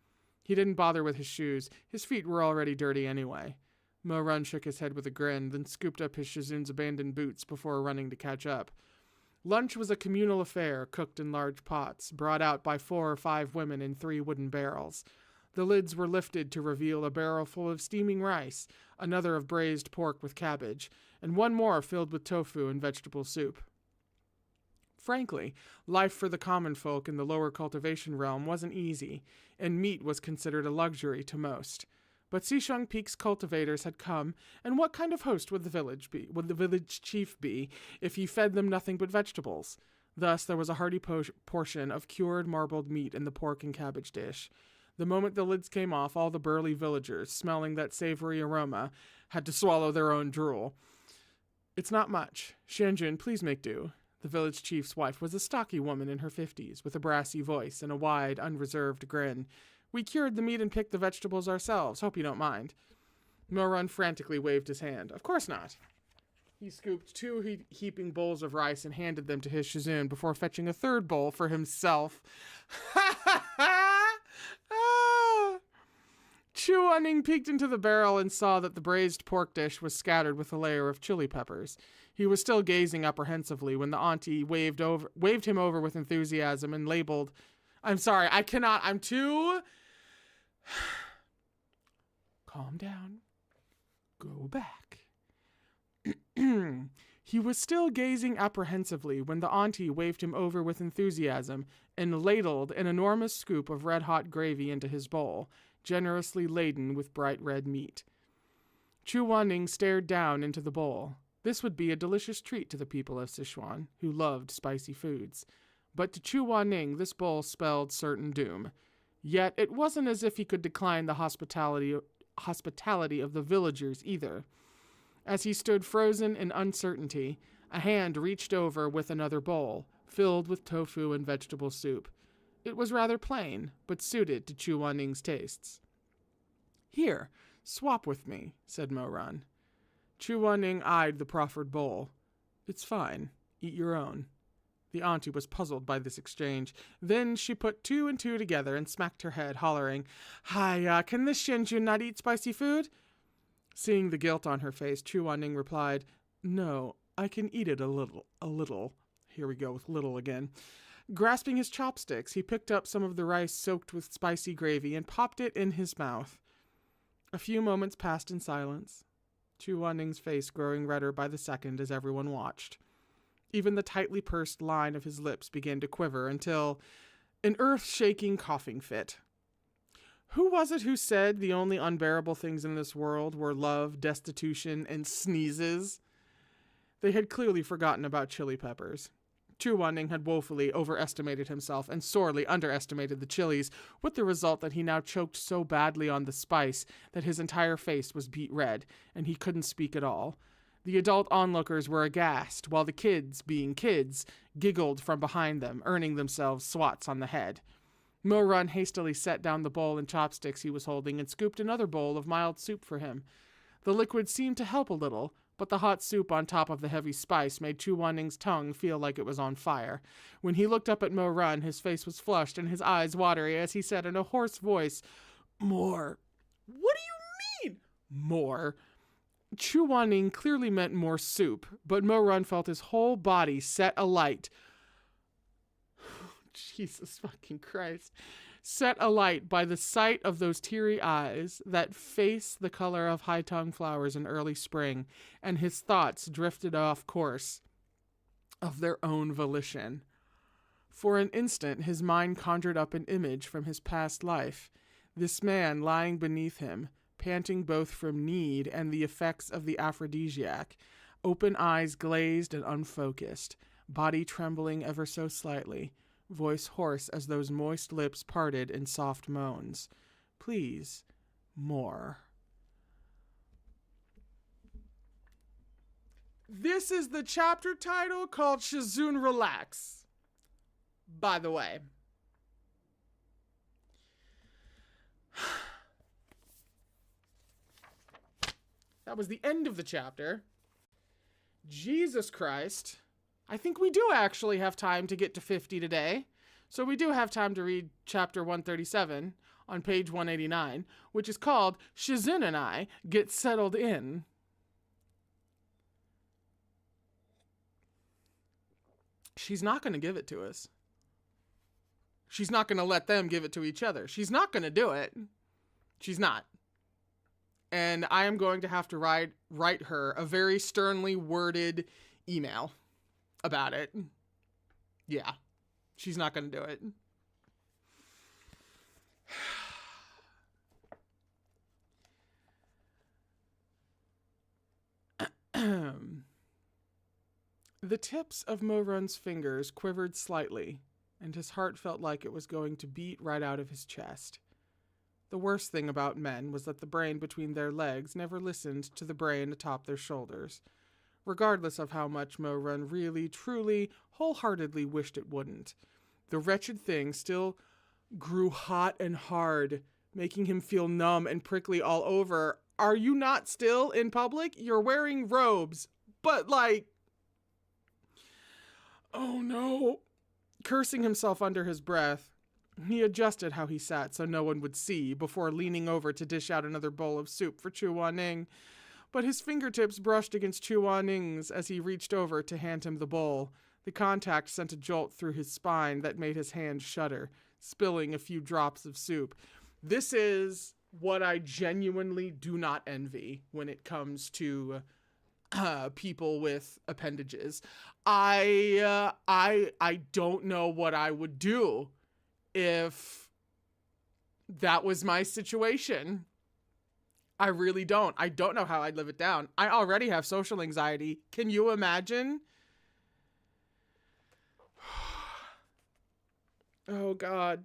He didn't bother with his shoes. His feet were already dirty anyway. Mo Run shook his head with a grin, then scooped up his Shizun's abandoned boots before running to catch up. Lunch was a communal affair, cooked in large pots, brought out by 4 or 5 women in 3 wooden barrels. The lids were lifted to reveal a barrel full of steaming rice, another of braised pork with cabbage, and one more filled with tofu and vegetable soup. Frankly, life for the common folk in the lower cultivation realm wasn't easy, and meat was considered a luxury to most. But Xisheng Peak's cultivators had come, and what kind of host would the village chief be if he fed them nothing but vegetables? Thus, there was a hearty portion of cured marbled meat in the pork and cabbage dish. The moment the lids came off, all the burly villagers, smelling that savory aroma, had to swallow their own drool. "It's not much. Xianjun, please make do." The village chief's wife was a stocky woman in her 50s, with a brassy voice and a wide, unreserved grin. "We cured the meat and picked the vegetables ourselves. Hope you don't mind." Mo Run frantically waved his hand. "Of course not." He scooped two heaping bowls of rice and handed them to his Shizun before fetching a third bowl for himself. Chu Wanning peeked into the barrel and saw that the braised pork dish was scattered with a layer of chili peppers. He was still gazing apprehensively when the auntie waved him over with enthusiasm and labeled, I'm sorry, I cannot, I'm too... Calm down. Go back. He was still gazing apprehensively when the auntie waved him over with enthusiasm and ladled an enormous scoop of red-hot gravy into his bowl, generously laden with bright red meat. Chu Wanning stared down into the bowl. This would be a delicious treat to the people of Sichuan, who loved spicy foods. But to Chu Wanning, this bowl spelled certain doom. Yet it wasn't as if he could decline the hospitality of the villagers either. As he stood frozen in uncertainty, a hand reached over with another bowl, filled with tofu and vegetable soup. It was rather plain, but suited to Chu Wanning's tastes. Here, swap with me, said Mo-Run. Chu Wanning eyed the proffered bowl. It's fine. Eat your own. The auntie was puzzled by this exchange. Then she put two and two together and smacked her head, hollering, Hi, can this Shenjun not eat spicy food? Seeing the guilt on her face, Chu Wanning replied, No, I can eat it a little. Here we go with little again. Grasping his chopsticks, he picked up some of the rice soaked with spicy gravy and popped it in his mouth. A few moments passed in silence, Chu Wanning's face growing redder by the second as everyone watched. Even the tightly pursed line of his lips began to quiver until an earth-shaking coughing fit. Who was it who said the only unbearable things in this world were love, destitution, and sneezes? They had clearly forgotten about chili peppers. Chu Wanning had woefully overestimated himself and sorely underestimated the chilies, with the result that he now choked so badly on the spice that his entire face was beet red, and he couldn't speak at all. The adult onlookers were aghast, while the kids, being kids, giggled from behind them, earning themselves swats on the head. Mo-Run hastily set down the bowl and chopsticks he was holding and scooped another bowl of mild soup for him. The liquid seemed to help a little, but the hot soup on top of the heavy spice made Chu Wanning's tongue feel like it was on fire. When he looked up at Mo-Run, his face was flushed and his eyes watery as he said in a hoarse voice, More. What do you mean, more? Chu Wanning clearly meant more soup, but Mo-Run felt his whole body set alight. Jesus fucking Christ. Set alight by the sight of those teary eyes, that face the color of high-tongue flowers in early spring, and his thoughts drifted off course of their own volition. For an instant, his mind conjured up an image from his past life. This man lying beneath him, panting both from need and the effects of the aphrodisiac, open eyes glazed and unfocused, body trembling ever so slightly, voice hoarse as those moist lips parted in soft moans. Please, more. This is the chapter title called Shizun Relax, by the way. That was the end of the chapter. Jesus Christ. I think we do actually have time to get to 50 today. So we do have time to read chapter 137 on page 189, which is called Shizun and I Get Settled In. She's not going to give it to us. She's not going to let them give it to each other. She's not going to do it. She's not. And I am going to have to write her a very sternly worded email about it. Yeah, she's not going to do it. The tips of Mo-Run's fingers quivered slightly, and his heart felt like it was going to beat right out of his chest. The worst thing about men was that the brain between their legs never listened to the brain atop their shoulders, regardless of how much Mo-Run really, truly, wholeheartedly wished it wouldn't. The wretched thing still grew hot and hard, making him feel numb and prickly all over. Are you not still in public? You're wearing robes. But like, oh no. Cursing himself under his breath, he adjusted how he sat so no one would see before leaning over to dish out another bowl of soup for Chu Wan-ning. But his fingertips brushed against Chu Wan-ning's as he reached over to hand him the bowl. The contact sent a jolt through his spine that made his hand shudder, spilling a few drops of soup. This is what I genuinely do not envy when it comes to people with appendages. I don't know what I would do if that was my situation. I really don't. I don't know how I'd live it down. I already have social anxiety. Can you imagine? Oh, God.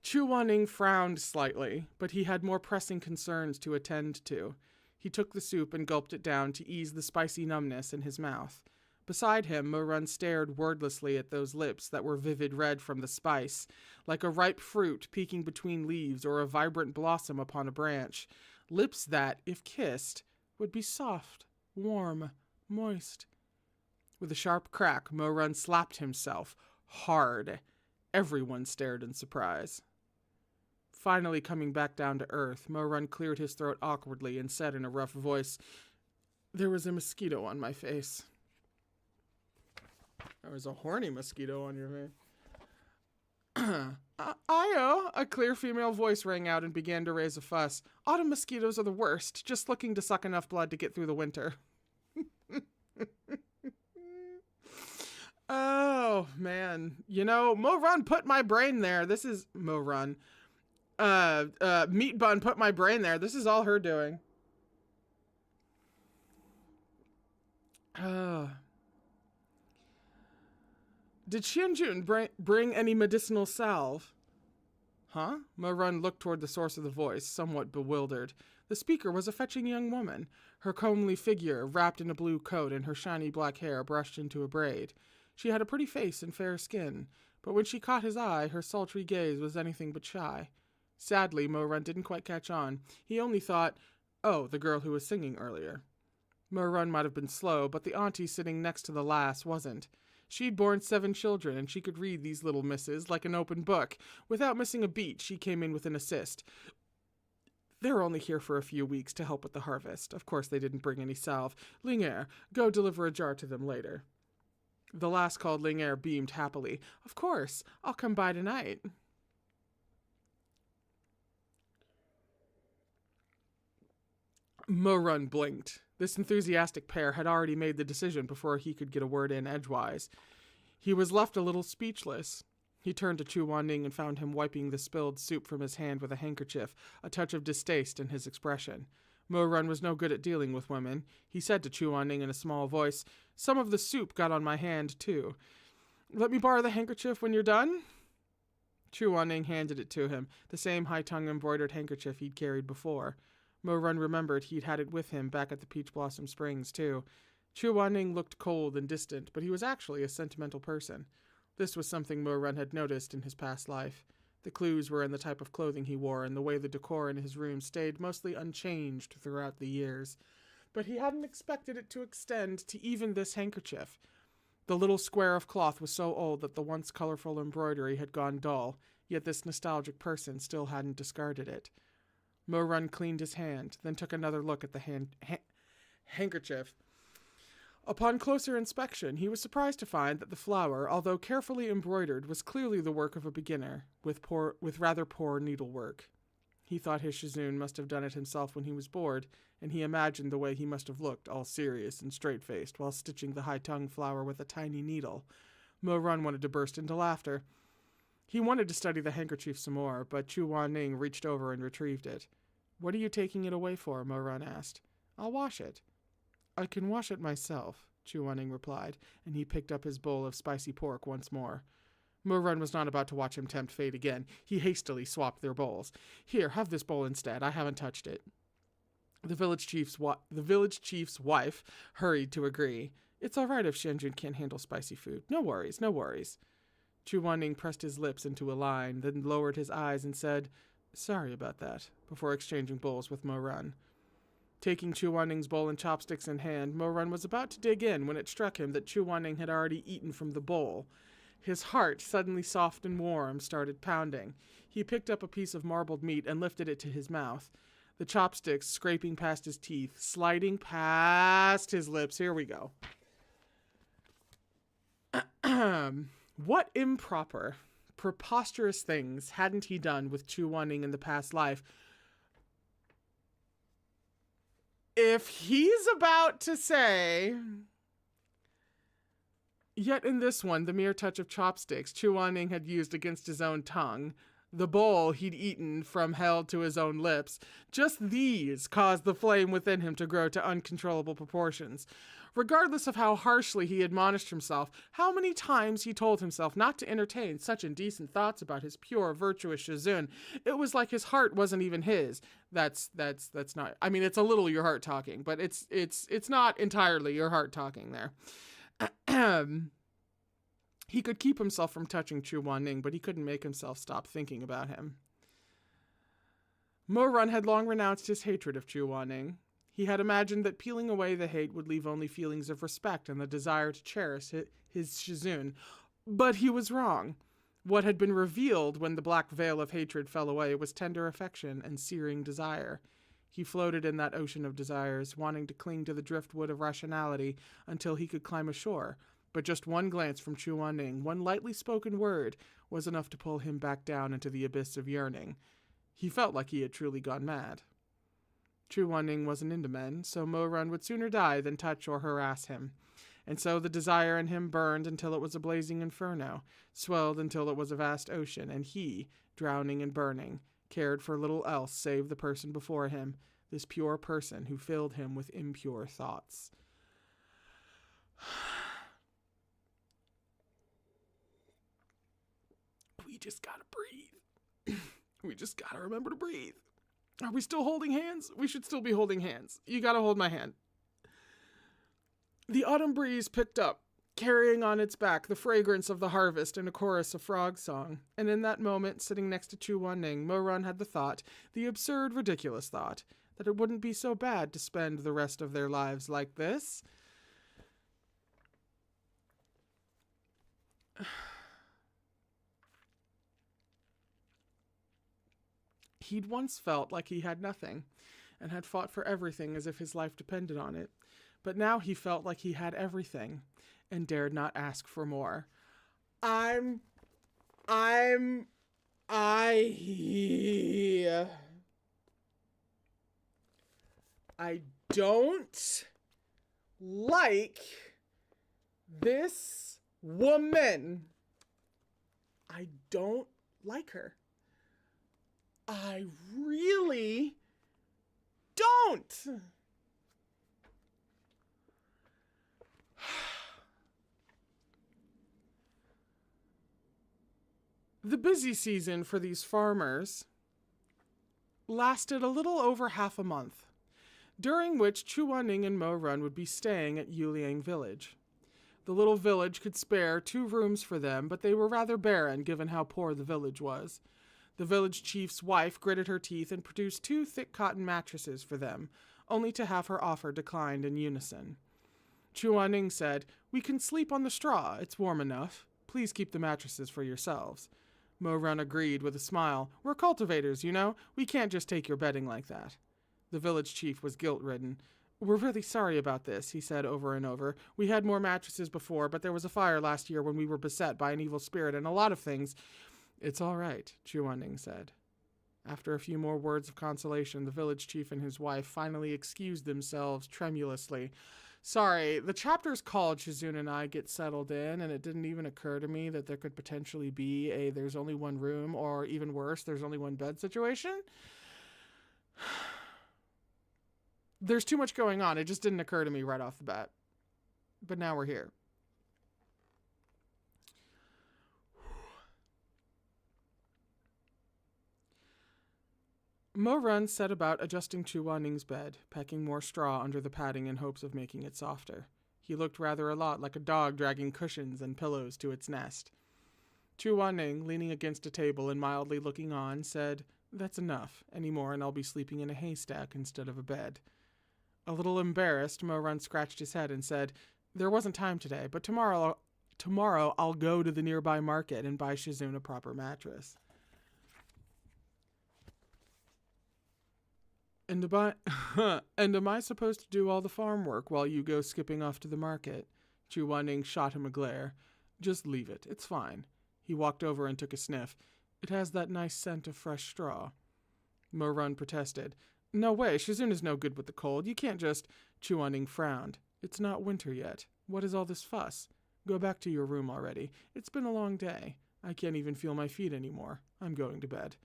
Chu Wan-ning frowned slightly, but he had more pressing concerns to attend to. He took the soup and gulped it down to ease the spicy numbness in his mouth. Beside him, Mo-run stared wordlessly at those lips that were vivid red from the spice, like a ripe fruit peeking between leaves or a vibrant blossom upon a branch. Lips that, if kissed, would be soft, warm, moist. With a sharp crack, Mo-run slapped himself hard. Everyone stared in surprise. Finally coming back down to earth, Mo-run cleared his throat awkwardly and said in a rough voice, "There was a mosquito on my face." There was a horny mosquito on your face. Io, a clear female voice rang out and began to raise a fuss. Autumn mosquitoes are the worst, just looking to suck enough blood to get through the winter. Oh, man. You know, Mo-run put my brain there. This is Mo-run. Meat Bun put my brain there. This is all her doing. Did Xianjun bring any medicinal salve? Huh? Mo-run looked toward the source of the voice, somewhat bewildered. The speaker was a fetching young woman, her comely figure wrapped in a blue coat and her shiny black hair brushed into a braid. She had a pretty face and fair skin, but when she caught his eye, her sultry gaze was anything but shy. Sadly, Mo-run didn't quite catch on. He only thought, oh, the girl who was singing earlier. Mo-run might have been slow, but the auntie sitting next to the lass wasn't. She'd borne 7 children, and she could read these little misses like an open book. Without missing a beat, she came in with an assist. They're only here for a few weeks to help with the harvest. Of course, they didn't bring any salve. Ling-er, go deliver a jar to them later. The lass called Ling-er beamed happily. Of course, I'll come by tonight. Mo-run blinked. This enthusiastic pair had already made the decision before he could get a word in edgewise. He was left a little speechless. He turned to Chu Wan-ning and found him wiping the spilled soup from his hand with a handkerchief, a touch of distaste in his expression. Mo-run was no good at dealing with women. He said to Chu Wan-ning in a small voice, "Some of the soup got on my hand, too. Let me borrow the handkerchief when you're done?" Chu Wan-ning handed it to him, the same high-tongue embroidered handkerchief he'd carried before. Mo-run remembered he'd had it with him back at the Peach Blossom Springs, too. Chu Wan-ning looked cold and distant, but he was actually a sentimental person. This was something Mo-run had noticed in his past life. The clues were in the type of clothing he wore and the way the decor in his room stayed mostly unchanged throughout the years. But he hadn't expected it to extend to even this handkerchief. The little square of cloth was so old that the once colorful embroidery had gone dull, yet this nostalgic person still hadn't discarded it. Mo-run cleaned his hand, then took another look at the handkerchief. Upon closer inspection, he was surprised to find that the flower, although carefully embroidered, was clearly the work of a beginner, with rather poor needlework. He thought his Shizun must have done it himself when he was bored, and he imagined the way he must have looked, all serious and straight-faced, while stitching the high-tongue flower with a tiny needle. Mo-run wanted to burst into laughter. He wanted to study the handkerchief some more, but Chu Wan-ning reached over and retrieved it. "What are you taking it away for?" Mo-run asked. "I'll wash it." "I can wash it myself," Chu Wan-ning replied, and he picked up his bowl of spicy pork once more. Mo-run was not about to watch him tempt fate again. He hastily swapped their bowls. "Here, have this bowl instead. I haven't touched it." The village chief's wife hurried to agree. "It's all right if Xianjun can't handle spicy food. No worries, no worries." Chu Wan-ning pressed his lips into a line, then lowered his eyes and said, "Sorry about that," before exchanging bowls with Mo-run. Taking Chu Wanning's bowl and chopsticks in hand, Mo Run was about to dig in when it struck him that Chu Wanning had already eaten from the bowl. His heart, suddenly soft and warm, started pounding. He picked up a piece of marbled meat and lifted it to his mouth. The chopsticks scraping past his teeth, sliding past his lips. Here we go. What improper, preposterous things hadn't he done with Chu Wanning in the past life? If he's about to say... Yet in this one, the mere touch of chopsticks Chu Wanning had used against his own tongue, the bowl he'd eaten from held to his own lips, just these caused the flame within him to grow to uncontrollable proportions. Regardless of how harshly he admonished himself, how many times he told himself not to entertain such indecent thoughts about his pure, virtuous Shizun, it was like his heart wasn't even his. That's not, I mean, it's a little your heart talking, but it's not entirely your heart talking there. He could keep himself from touching Chu Wanning, but he couldn't make himself stop thinking about him. Mo Run had long renounced his hatred of Chu Wanning. He had imagined that peeling away the hate would leave only feelings of respect and the desire to cherish his Shizun. But he was wrong. What had been revealed when the black veil of hatred fell away was tender affection and searing desire. He floated in that ocean of desires, wanting to cling to the driftwood of rationality until he could climb ashore. But just one glance from Chu Wanning, one lightly spoken word, was enough to pull him back down into the abyss of yearning. He felt like he had truly gone mad. Chu Wanning wasn't into men, so Mo Run would sooner die than touch or harass him. And so the desire in him burned until it was a blazing inferno, swelled until it was a vast ocean, and he, drowning and burning, cared for little else save the person before him, this pure person who filled him with impure thoughts. We just gotta breathe. We just gotta remember to breathe. Are we still holding hands? We should still be holding hands. You gotta hold my hand. The autumn breeze picked up, carrying on its back the fragrance of the harvest and a chorus of frog song. And in that moment, sitting next to Chu Wanning, Mo Run had the thought, the absurd, ridiculous thought, that it wouldn't be so bad to spend the rest of their lives like this. He'd once felt like he had nothing, and had fought for everything as if his life depended on it. But now he felt like he had everything, and dared not ask for more. I don't like this woman. I don't like her. I really don't. The busy season for these farmers lasted a little over half a month, during which Chu Wanning and Mo Run would be staying at Yuliang Village. The little village could spare 2 rooms for them, but they were rather barren given how poor the village was. The village chief's wife gritted her teeth and produced 2 thick cotton mattresses for them, only to have her offer declined in unison. Chu Wanning said, "We can sleep on the straw, it's warm enough. Please keep the mattresses for yourselves." Mo Run agreed with a smile. "We're cultivators, you know. We can't just take your bedding like that." The village chief was guilt-ridden. "We're really sorry about this," he said over and over. "We had more mattresses before, but there was a fire last year when we were beset by an evil spirit and a lot of things." "It's all right," Chu Wanning said. After a few more words of consolation, the village chief and his wife finally excused themselves tremulously. "Sorry, the chapter's called Shizun and I Get Settled In, and it didn't even occur to me that there could potentially be a there's only one room, or even worse, there's only one bed situation. There's too much going on. It just didn't occur to me right off the bat. But now we're here." Mo Run set about adjusting Chu Wanning's bed, packing more straw under the padding in hopes of making it softer. He looked rather a lot like a dog dragging cushions and pillows to its nest. Chu Wanning, leaning against a table and mildly looking on, said, "That's enough. Any more and I'll be sleeping in a haystack instead of a bed." A little embarrassed, Mo-Run scratched his head and said, "There wasn't time today, but tomorrow I'll go to the nearby market and buy Shizune a proper mattress." And am I supposed to do all the farm work while you go skipping off to the market? Chu Wanning shot him a glare. "Just leave it. It's fine." He walked over and took a sniff. "It has that nice scent of fresh straw." Mo-Run protested. "No way. Shizune is no good with the cold. You can't just—" Chu Wanning frowned. "It's not winter yet. What is all this fuss? Go back to your room already. It's been a long day. I can't even feel my feet anymore. I'm going to bed."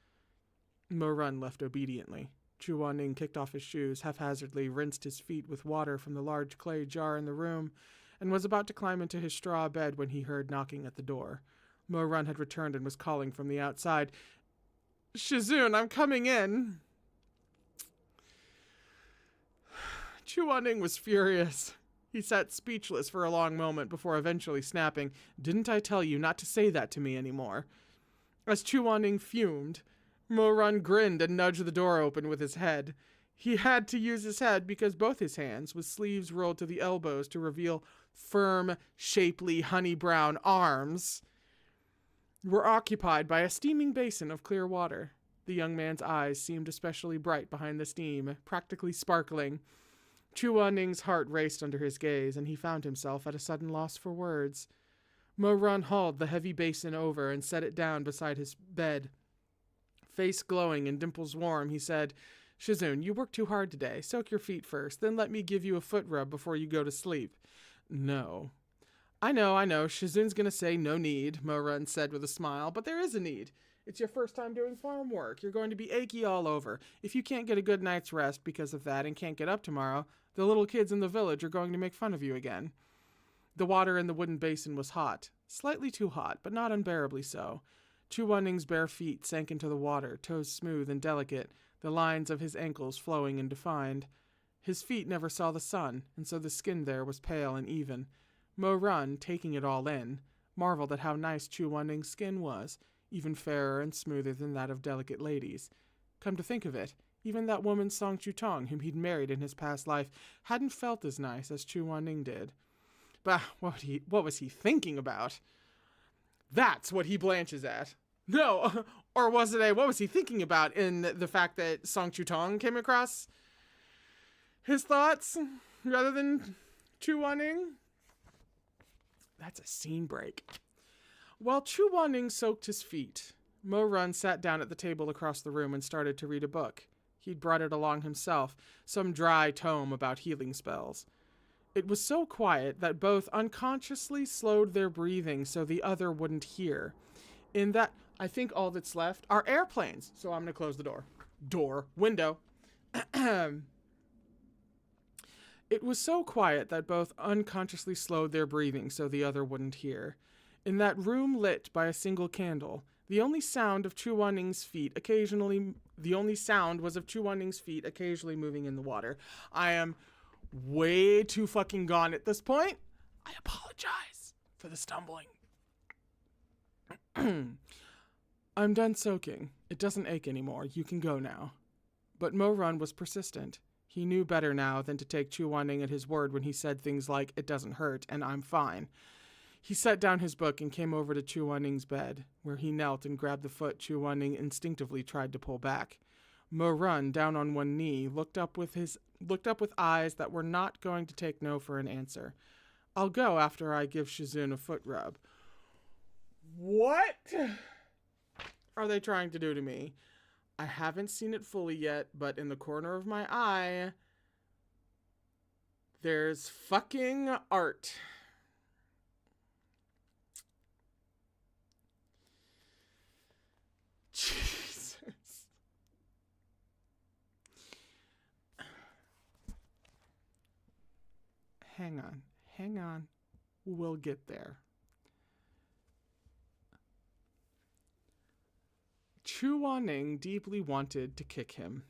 Mo-Run left obediently. Chu Wanning kicked off his shoes, haphazardly rinsed his feet with water from the large clay jar in the room, and was about to climb into his straw bed when he heard knocking at the door. Mo-Run had returned and was calling from the outside. "Shizune, I'm coming in." Chu Wanning was furious. He sat speechless for a long moment before eventually snapping, "Didn't I tell you not to say that to me anymore?" As Chu Wanning fumed, Mo-Run grinned and nudged the door open with his head. He had to use his head because both his hands, with sleeves rolled to the elbows to reveal firm, shapely, honey-brown arms, were occupied by a steaming basin of clear water. The young man's eyes seemed especially bright behind the steam, practically sparkling. Chu Wanning's heart raced under his gaze, and he found himself at a sudden loss for words. Mo-Run hauled the heavy basin over and set it down beside his bed. Face glowing and dimples warm, he said, "Shizune, you worked too hard today. Soak your feet first, then let me give you a foot rub before you go to sleep." "No." I know. Shizune's gonna say no need," Mo-Run said with a smile, "but there is a need. It's your first time doing farm work. You're going to be achy all over. If you can't get a good night's rest because of that and can't get up tomorrow, the little kids in the village are going to make fun of you again." The water in the wooden basin was hot. Slightly too hot, but not unbearably so. Chu Wanning's bare feet sank into the water, toes smooth and delicate, the lines of his ankles flowing and defined. His feet never saw the sun, and so the skin there was pale and even. Mo-Run, taking it all in, marveled at how nice Chu Wanning's skin was, even fairer and smoother than that of delicate ladies. Come to think of it, even that woman Song Chu-Tong, whom he'd married in his past life, hadn't felt as nice as Chu Wanning did. Bah, what was he thinking about? That's what he blanches at. No, or was it what was he thinking about in the fact that Song Chu-Tong came across his thoughts rather than Chu Wanning? That's a scene break. While Chu Wanning soaked his feet, Mo-Run sat down at the table across the room and started to read a book. He'd brought it along himself, some dry tome about healing spells. It was so quiet that both unconsciously slowed their breathing so the other wouldn't hear. In that, I think all that's left are airplanes, so I'm going to close the door. Window. It was so quiet that both unconsciously slowed their breathing so the other wouldn't hear. In that room lit by a single candle, the only sound was of Chu Wanning's feet occasionally moving in the water. I am way too fucking gone at this point. I apologize for the stumbling. "I'm done soaking. It doesn't ache anymore. You can go now." But Mo-Run was persistent. He knew better now than to take Chu Wanning at his word when he said things like, "It doesn't hurt," and "I'm fine." He set down his book and came over to Chu Wanning's bed, where he knelt and grabbed the foot Chu Wanning instinctively tried to pull back. Mo-Run, down on one knee, looked up with eyes that were not going to take no for an answer. "I'll go after I give Shizune a foot rub." What are they trying to do to me? I haven't seen it fully yet, but in the corner of my eye, there's fucking art. Jesus. Hang on. We'll get there. Chu Wanning deeply wanted to kick him.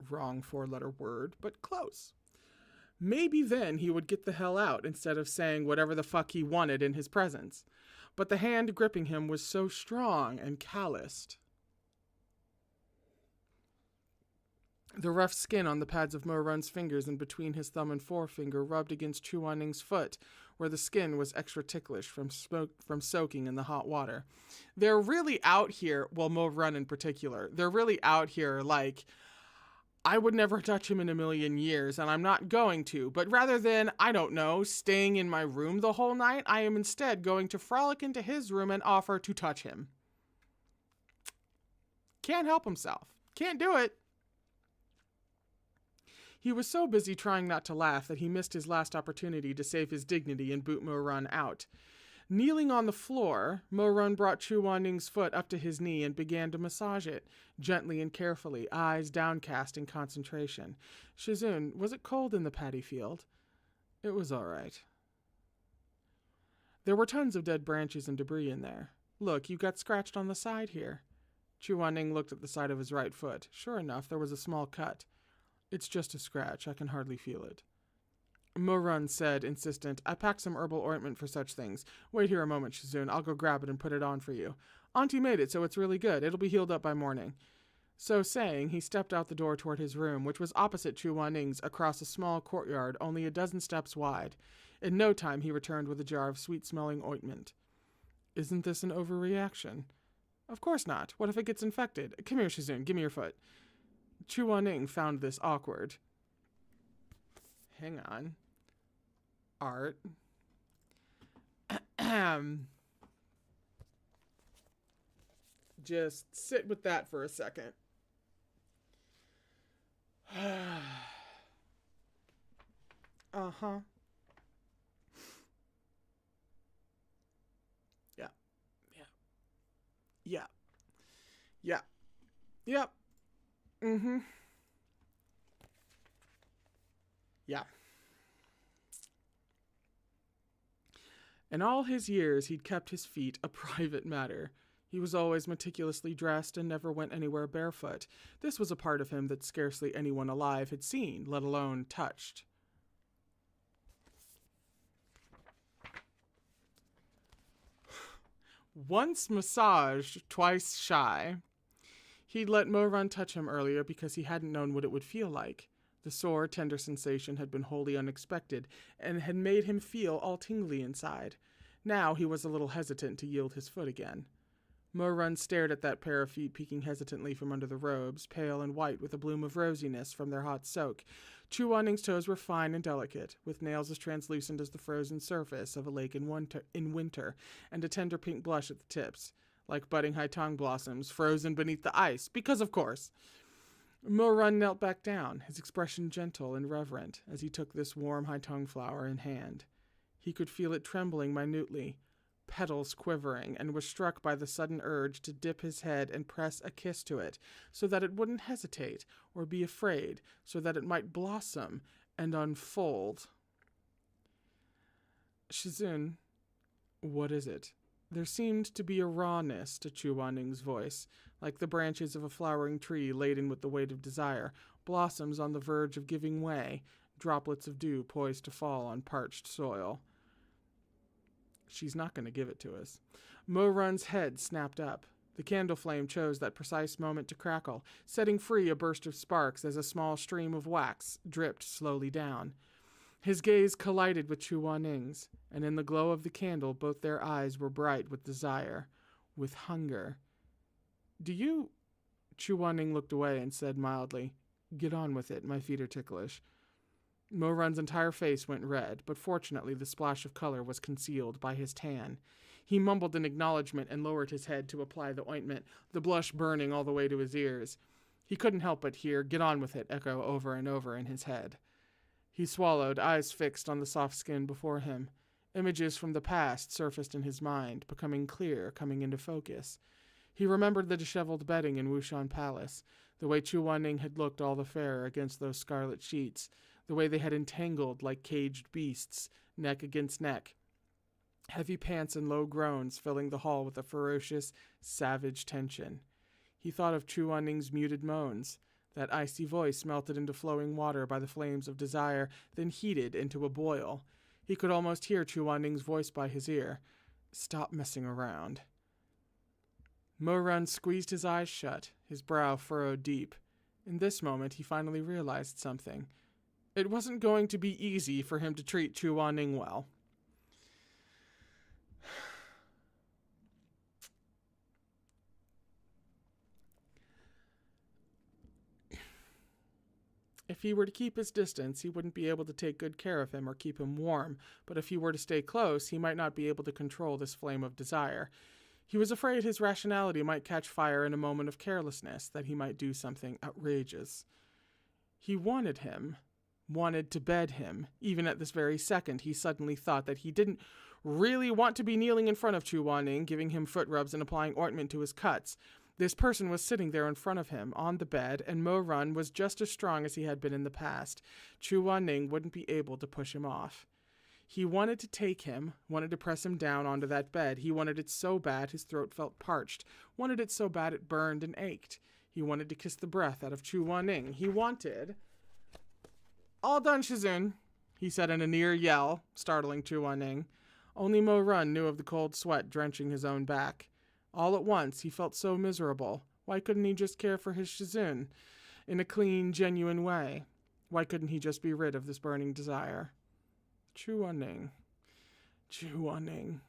Wrong four-letter word, but close. Maybe then he would get the hell out instead of saying whatever the fuck he wanted in his presence. But the hand gripping him was so strong and calloused. The rough skin on the pads of Mo Run's fingers and between his thumb and forefinger rubbed against Chu Waning's foot, where the skin was extra ticklish from soaking in the hot water. They're really out here, well, Mo Run in particular, they're really out here like, I would never touch him in a million years, and I'm not going to, but rather than, I don't know, staying in my room the whole night, I am instead going to frolic into his room and offer to touch him. Can't help himself. Can't do it. He was so busy trying not to laugh that he missed his last opportunity to save his dignity and boot Mo Run out. Kneeling on the floor, Mo Run brought Chu Waning's foot up to his knee and began to massage it, gently and carefully, eyes downcast in concentration. Shizun, was it cold in the paddy field? It was all right. There were tons of dead branches and debris in there. Look, you got scratched on the side here. Chu Waning looked at the side of his right foot. Sure enough, there was a small cut. It's just a scratch. I can hardly feel it. Mo Run said, insistent, I packed some herbal ointment for such things. Wait here a moment, Shizun. I'll go grab it and put it on for you. Auntie made it, so it's really good. It'll be healed up by morning. So saying, he stepped out the door toward his room, which was opposite Chu Waning's, across a small courtyard only a dozen steps wide. In no time, he returned with a jar of sweet-smelling ointment. Isn't this an overreaction? Of course not. What if it gets infected? Come here, Shizun. Give me your foot. Chu Waning found this awkward. Hang on. Art. Just sit with that for a second. Uh-huh. Yeah. Yeah. Yeah. Yeah. Yep. Mm-hmm. Yeah. In all his years, he'd kept his feet a private matter. He was always meticulously dressed and never went anywhere barefoot. This was a part of him that scarcely anyone alive had seen, let alone touched. Once massaged, twice shy. He'd let Mo Run touch him earlier because he hadn't known what it would feel like. The sore, tender sensation had been wholly unexpected and had made him feel all tingly inside. Now he was a little hesitant to yield his foot again. Mo Run stared at that pair of feet peeking hesitantly from under the robes, pale and white with a bloom of rosiness from their hot soak. Chu Waning's toes were fine and delicate, with nails as translucent as the frozen surface of a lake in winter, and a tender pink blush at the tips, like budding haitang blossoms frozen beneath the ice, because of course. Mo Run knelt back down, his expression gentle and reverent, as he took this warm haitang flower in hand. He could feel it trembling minutely, petals quivering, and was struck by the sudden urge to dip his head and press a kiss to it, so that it wouldn't hesitate or be afraid, so that it might blossom and unfold. Shizun, what is it? There seemed to be a rawness to Chu Waning's voice, like the branches of a flowering tree laden with the weight of desire, blossoms on the verge of giving way, droplets of dew poised to fall on parched soil. She's not going to give it to us. Mo Run's head snapped up. The candle flame chose that precise moment to crackle, setting free a burst of sparks as a small stream of wax dripped slowly down. His gaze collided with Chu Waning's, and in the glow of the candle both their eyes were bright with desire, with hunger. Do you... Chu Waning looked away and said mildly, Get on with it, my feet are ticklish. Mo Run's entire face went red, but fortunately the splash of color was concealed by his tan. He mumbled an acknowledgement and lowered his head to apply the ointment, the blush burning all the way to his ears. He couldn't help but hear "Get on with it" echo over and over in his head. He swallowed, eyes fixed on the soft skin before him. Images from the past surfaced in his mind, becoming clear, coming into focus. He remembered the disheveled bedding in Wushan Palace, the way Chu Waning had looked all the fairer against those scarlet sheets, the way they had entangled like caged beasts, neck against neck. Heavy pants and low groans filling the hall with a ferocious, savage tension. He thought of Chu Waning's muted moans. That icy voice melted into flowing water by the flames of desire, then heated into a boil. He could almost hear Chu Waning's voice by his ear. Stop messing around. Mo Run squeezed his eyes shut, his brow furrowed deep. In this moment, he finally realized something. It wasn't going to be easy for him to treat Chu Wanning well. If he were to keep his distance, he wouldn't be able to take good care of him or keep him warm, but if he were to stay close, he might not be able to control this flame of desire. He was afraid his rationality might catch fire in a moment of carelessness, that he might do something outrageous. He wanted to bed him. Even at this very second, he suddenly thought that he didn't really want to be kneeling in front of Chu Wanning, giving him foot rubs and applying ointment to his cuts. This person was sitting there in front of him, on the bed, and Mo Run was just as strong as he had been in the past. Chu Wanning wouldn't be able to push him off. He wanted to take him, wanted to press him down onto that bed. He wanted it so bad his throat felt parched, wanted it so bad it burned and ached. He wanted to kiss the breath out of Chu Wanning. He wanted... "All done, Shizun," he said in a near yell, startling Chu Wanning. Only Mo Run knew of the cold sweat drenching his own back. All at once, he felt so miserable. Why couldn't he just care for his Shizun in a clean, genuine way? Why couldn't he just be rid of this burning desire? Chu Wanning. Chu Wanning.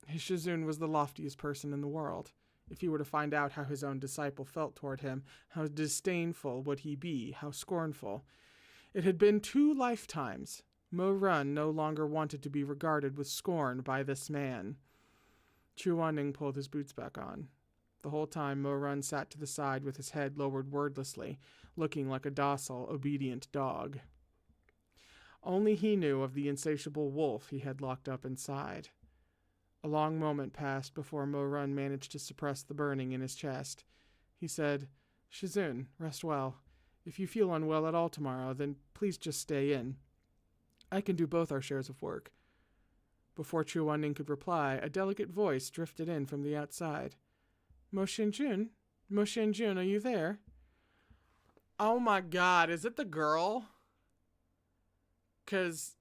His Shizun was the loftiest person in the world. If he were to find out how his own disciple felt toward him, how disdainful would he be, how scornful. It had been 2 lifetimes. Mo Run no longer wanted to be regarded with scorn by this man. Chu Wanning pulled his boots back on. The whole time, Mo Run sat to the side with his head lowered wordlessly, looking like a docile, obedient dog. Only he knew of the insatiable wolf he had locked up inside. A long moment passed before Mo Run managed to suppress the burning in his chest. He said, "Shizun, rest well. If you feel unwell at all tomorrow, then please just stay in. I can do both our shares of work." Before Chu Wanning could reply, a delicate voice drifted in from the outside. "Mo Shinjun? Mo Shinjun, are you there?" Oh my god, is it the girl? Is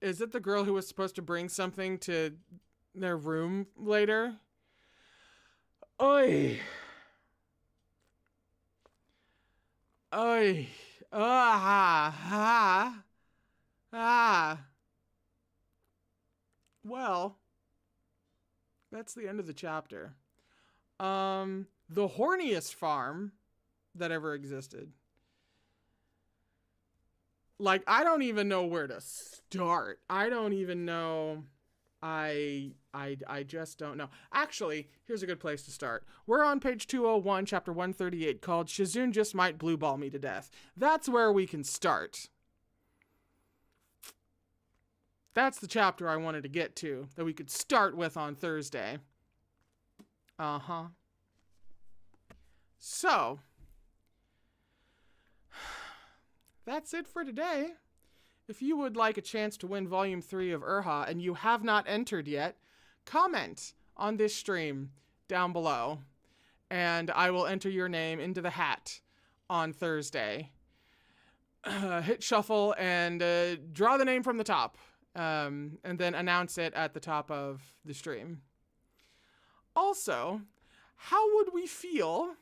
it the girl who was supposed to bring something to their room later? Oi! Oi! Well, that's the end of the chapter. The horniest farm that ever existed. Like, I don't even know where to start. I don't even know. I just don't know. Actually, here's a good place to start. We're on page 201, chapter 138, called "Shizun Just Might Blue Ball Me to Death." That's where we can start. That's the chapter I wanted to get to, that we could start with on Thursday. So, that's it for today. If you would like a chance to win Volume 3 of Erha and you have not entered yet, comment on this stream down below, and I will enter your name into the hat on Thursday. Hit shuffle and draw the name from the top, and then announce it at the top of the stream. Also, how would we feel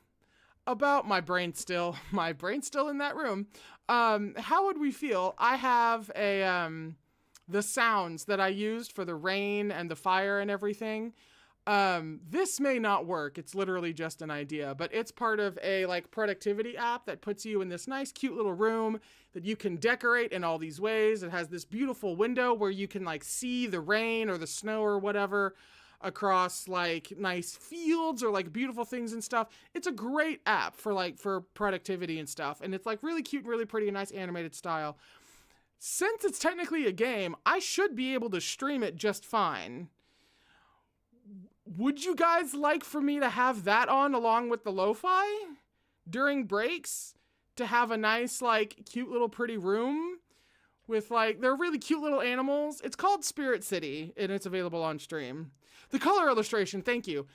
about my brain still in that room? How would we feel? I have the sounds that I used for the rain and the fire and everything. This may not work. It's literally just an idea, but it's part of a productivity app that puts you in this nice, cute little room that you can decorate in all these ways. It has this beautiful window where you can see the rain or the snow or whatever across nice fields or beautiful things and stuff. It's a great app for productivity and stuff. And it's really cute, really pretty, nice animated style. Since it's technically a game, I should be able to stream it just fine. Would you guys like for me to have that on along with the lo-fi during breaks to have a nice, cute little pretty room with they're really cute little animals? It's called Spirit City and it's available on stream. The color illustration, thank you.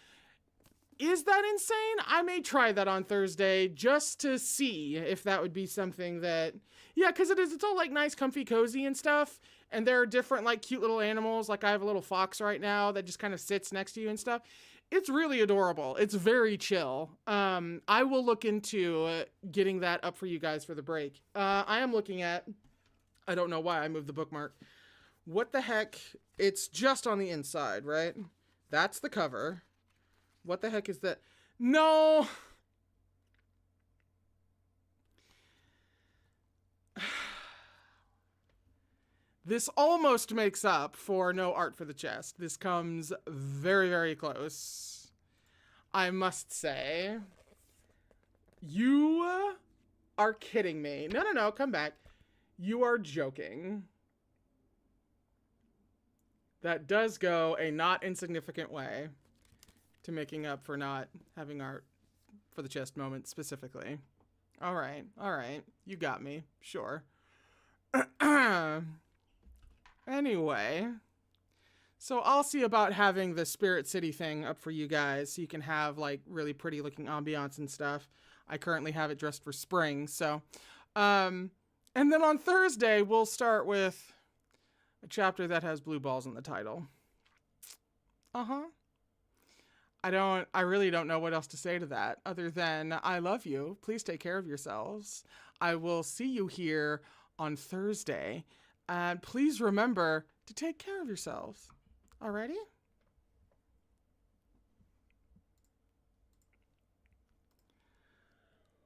Is that insane? I may try that on Thursday just to see if that would be something that, yeah, because it's all nice, comfy, cozy and stuff. And there are different cute little animals. I have a little fox right now that just kind of sits next to you and stuff. It's really adorable. It's very chill. I will look into getting that up for you guys for the break. I am looking at, I don't know why I moved the bookmark. What the heck? It's just on the inside, right? That's the cover. What the heck is that? No! This almost makes up for no art for the chest. This comes very, very close. I must say. You are kidding me. No, come back. You are joking. That does go a not insignificant way to making up for not having art for the chest moment specifically. All right. You got me. Sure. Anyway, so I'll see about having the Spirit City thing up for you guys so you can have like really pretty looking ambiance and stuff. I currently have it dressed for spring, so and then on Thursday we'll start with a chapter that has blue balls in the title. I really don't know what else to say to that other than I love you. Please take care of yourselves. I will see you here on Thursday. And please remember to take care of yourselves. Alrighty?